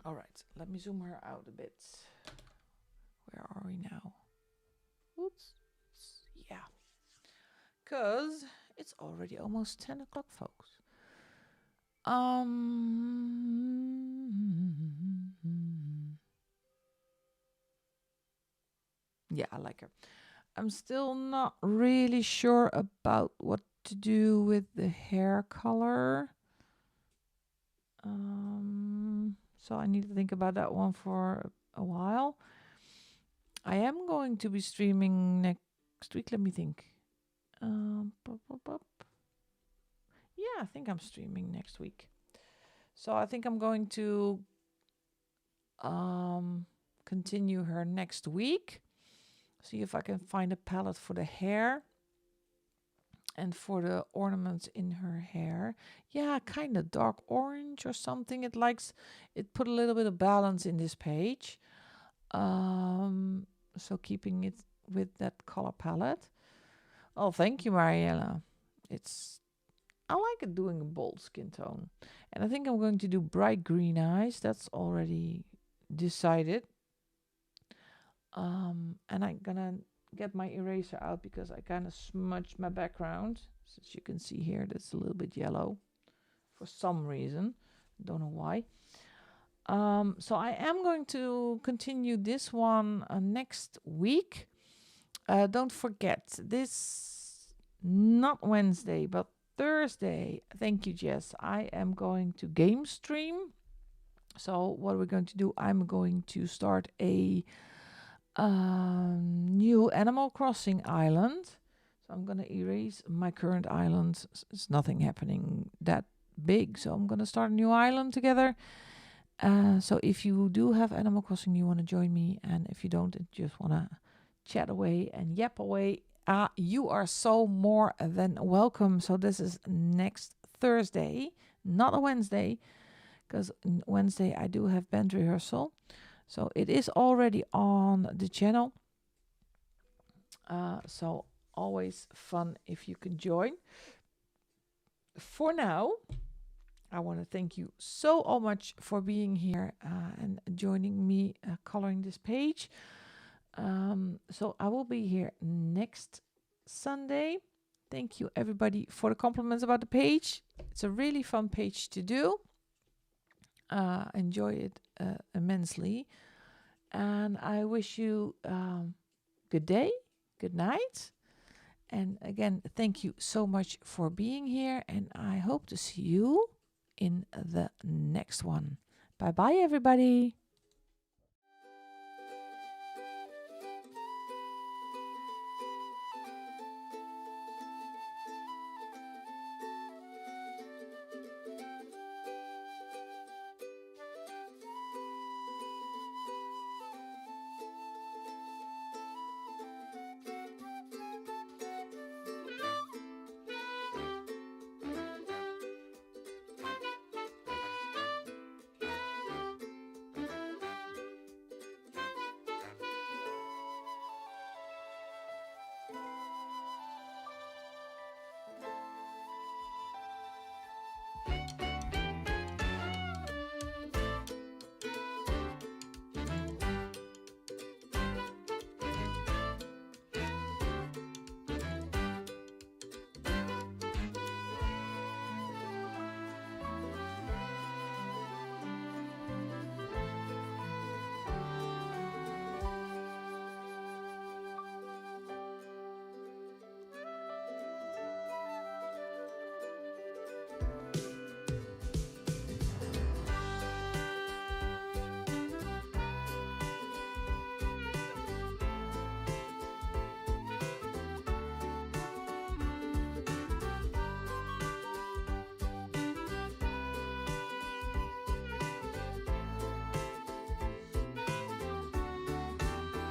All right, let me zoom her out a bit. Where are we now? Oops. Yeah. Because it's already almost 10 o'clock, folks. Yeah, I like her. I'm still not really sure about what to do with the hair color. So I need to think about that one for a while. I am going to be streaming next week. Let me think. Yeah, I think I'm streaming next week. So I think I'm going to continue her next week. See if I can find a palette for the hair and for the ornaments in her hair. Yeah, kind of dark orange or something. It put a little bit of balance in this page. So keeping it with that color palette. Oh, thank you, Mariella. I like it doing a bold skin tone. And I think I'm going to do bright green eyes. That's already decided. And I'm gonna get my eraser out because I kind of smudged my background. As you can see here, that's a little bit yellow for some reason. Don't know why. So I am going to continue this one next week. Don't forget, this, not Wednesday, but Thursday. Thank you, Jess. I am going to game stream. So what we're going to do, I'm going to start a new Animal Crossing island. So I'm going to erase my current island. It's nothing happening that big. So I'm going to start a new island together. So if you do have Animal Crossing, you want to join me. And if you don't, just want to chat away and yap away, you are so more than welcome. So this is next Thursday, not a Wednesday, because Wednesday I do have band rehearsal. So it is already on the channel. So always fun if you can join. For now, I want to thank you so much for being here and joining me coloring this page. So I will be here next Sunday. Thank you, everybody, for the compliments about the page. It's a really fun page to do. Enjoy it immensely. And I wish you good day, good night. And again, thank you so much for being here. And I hope to see you in the next one. Bye bye, everybody.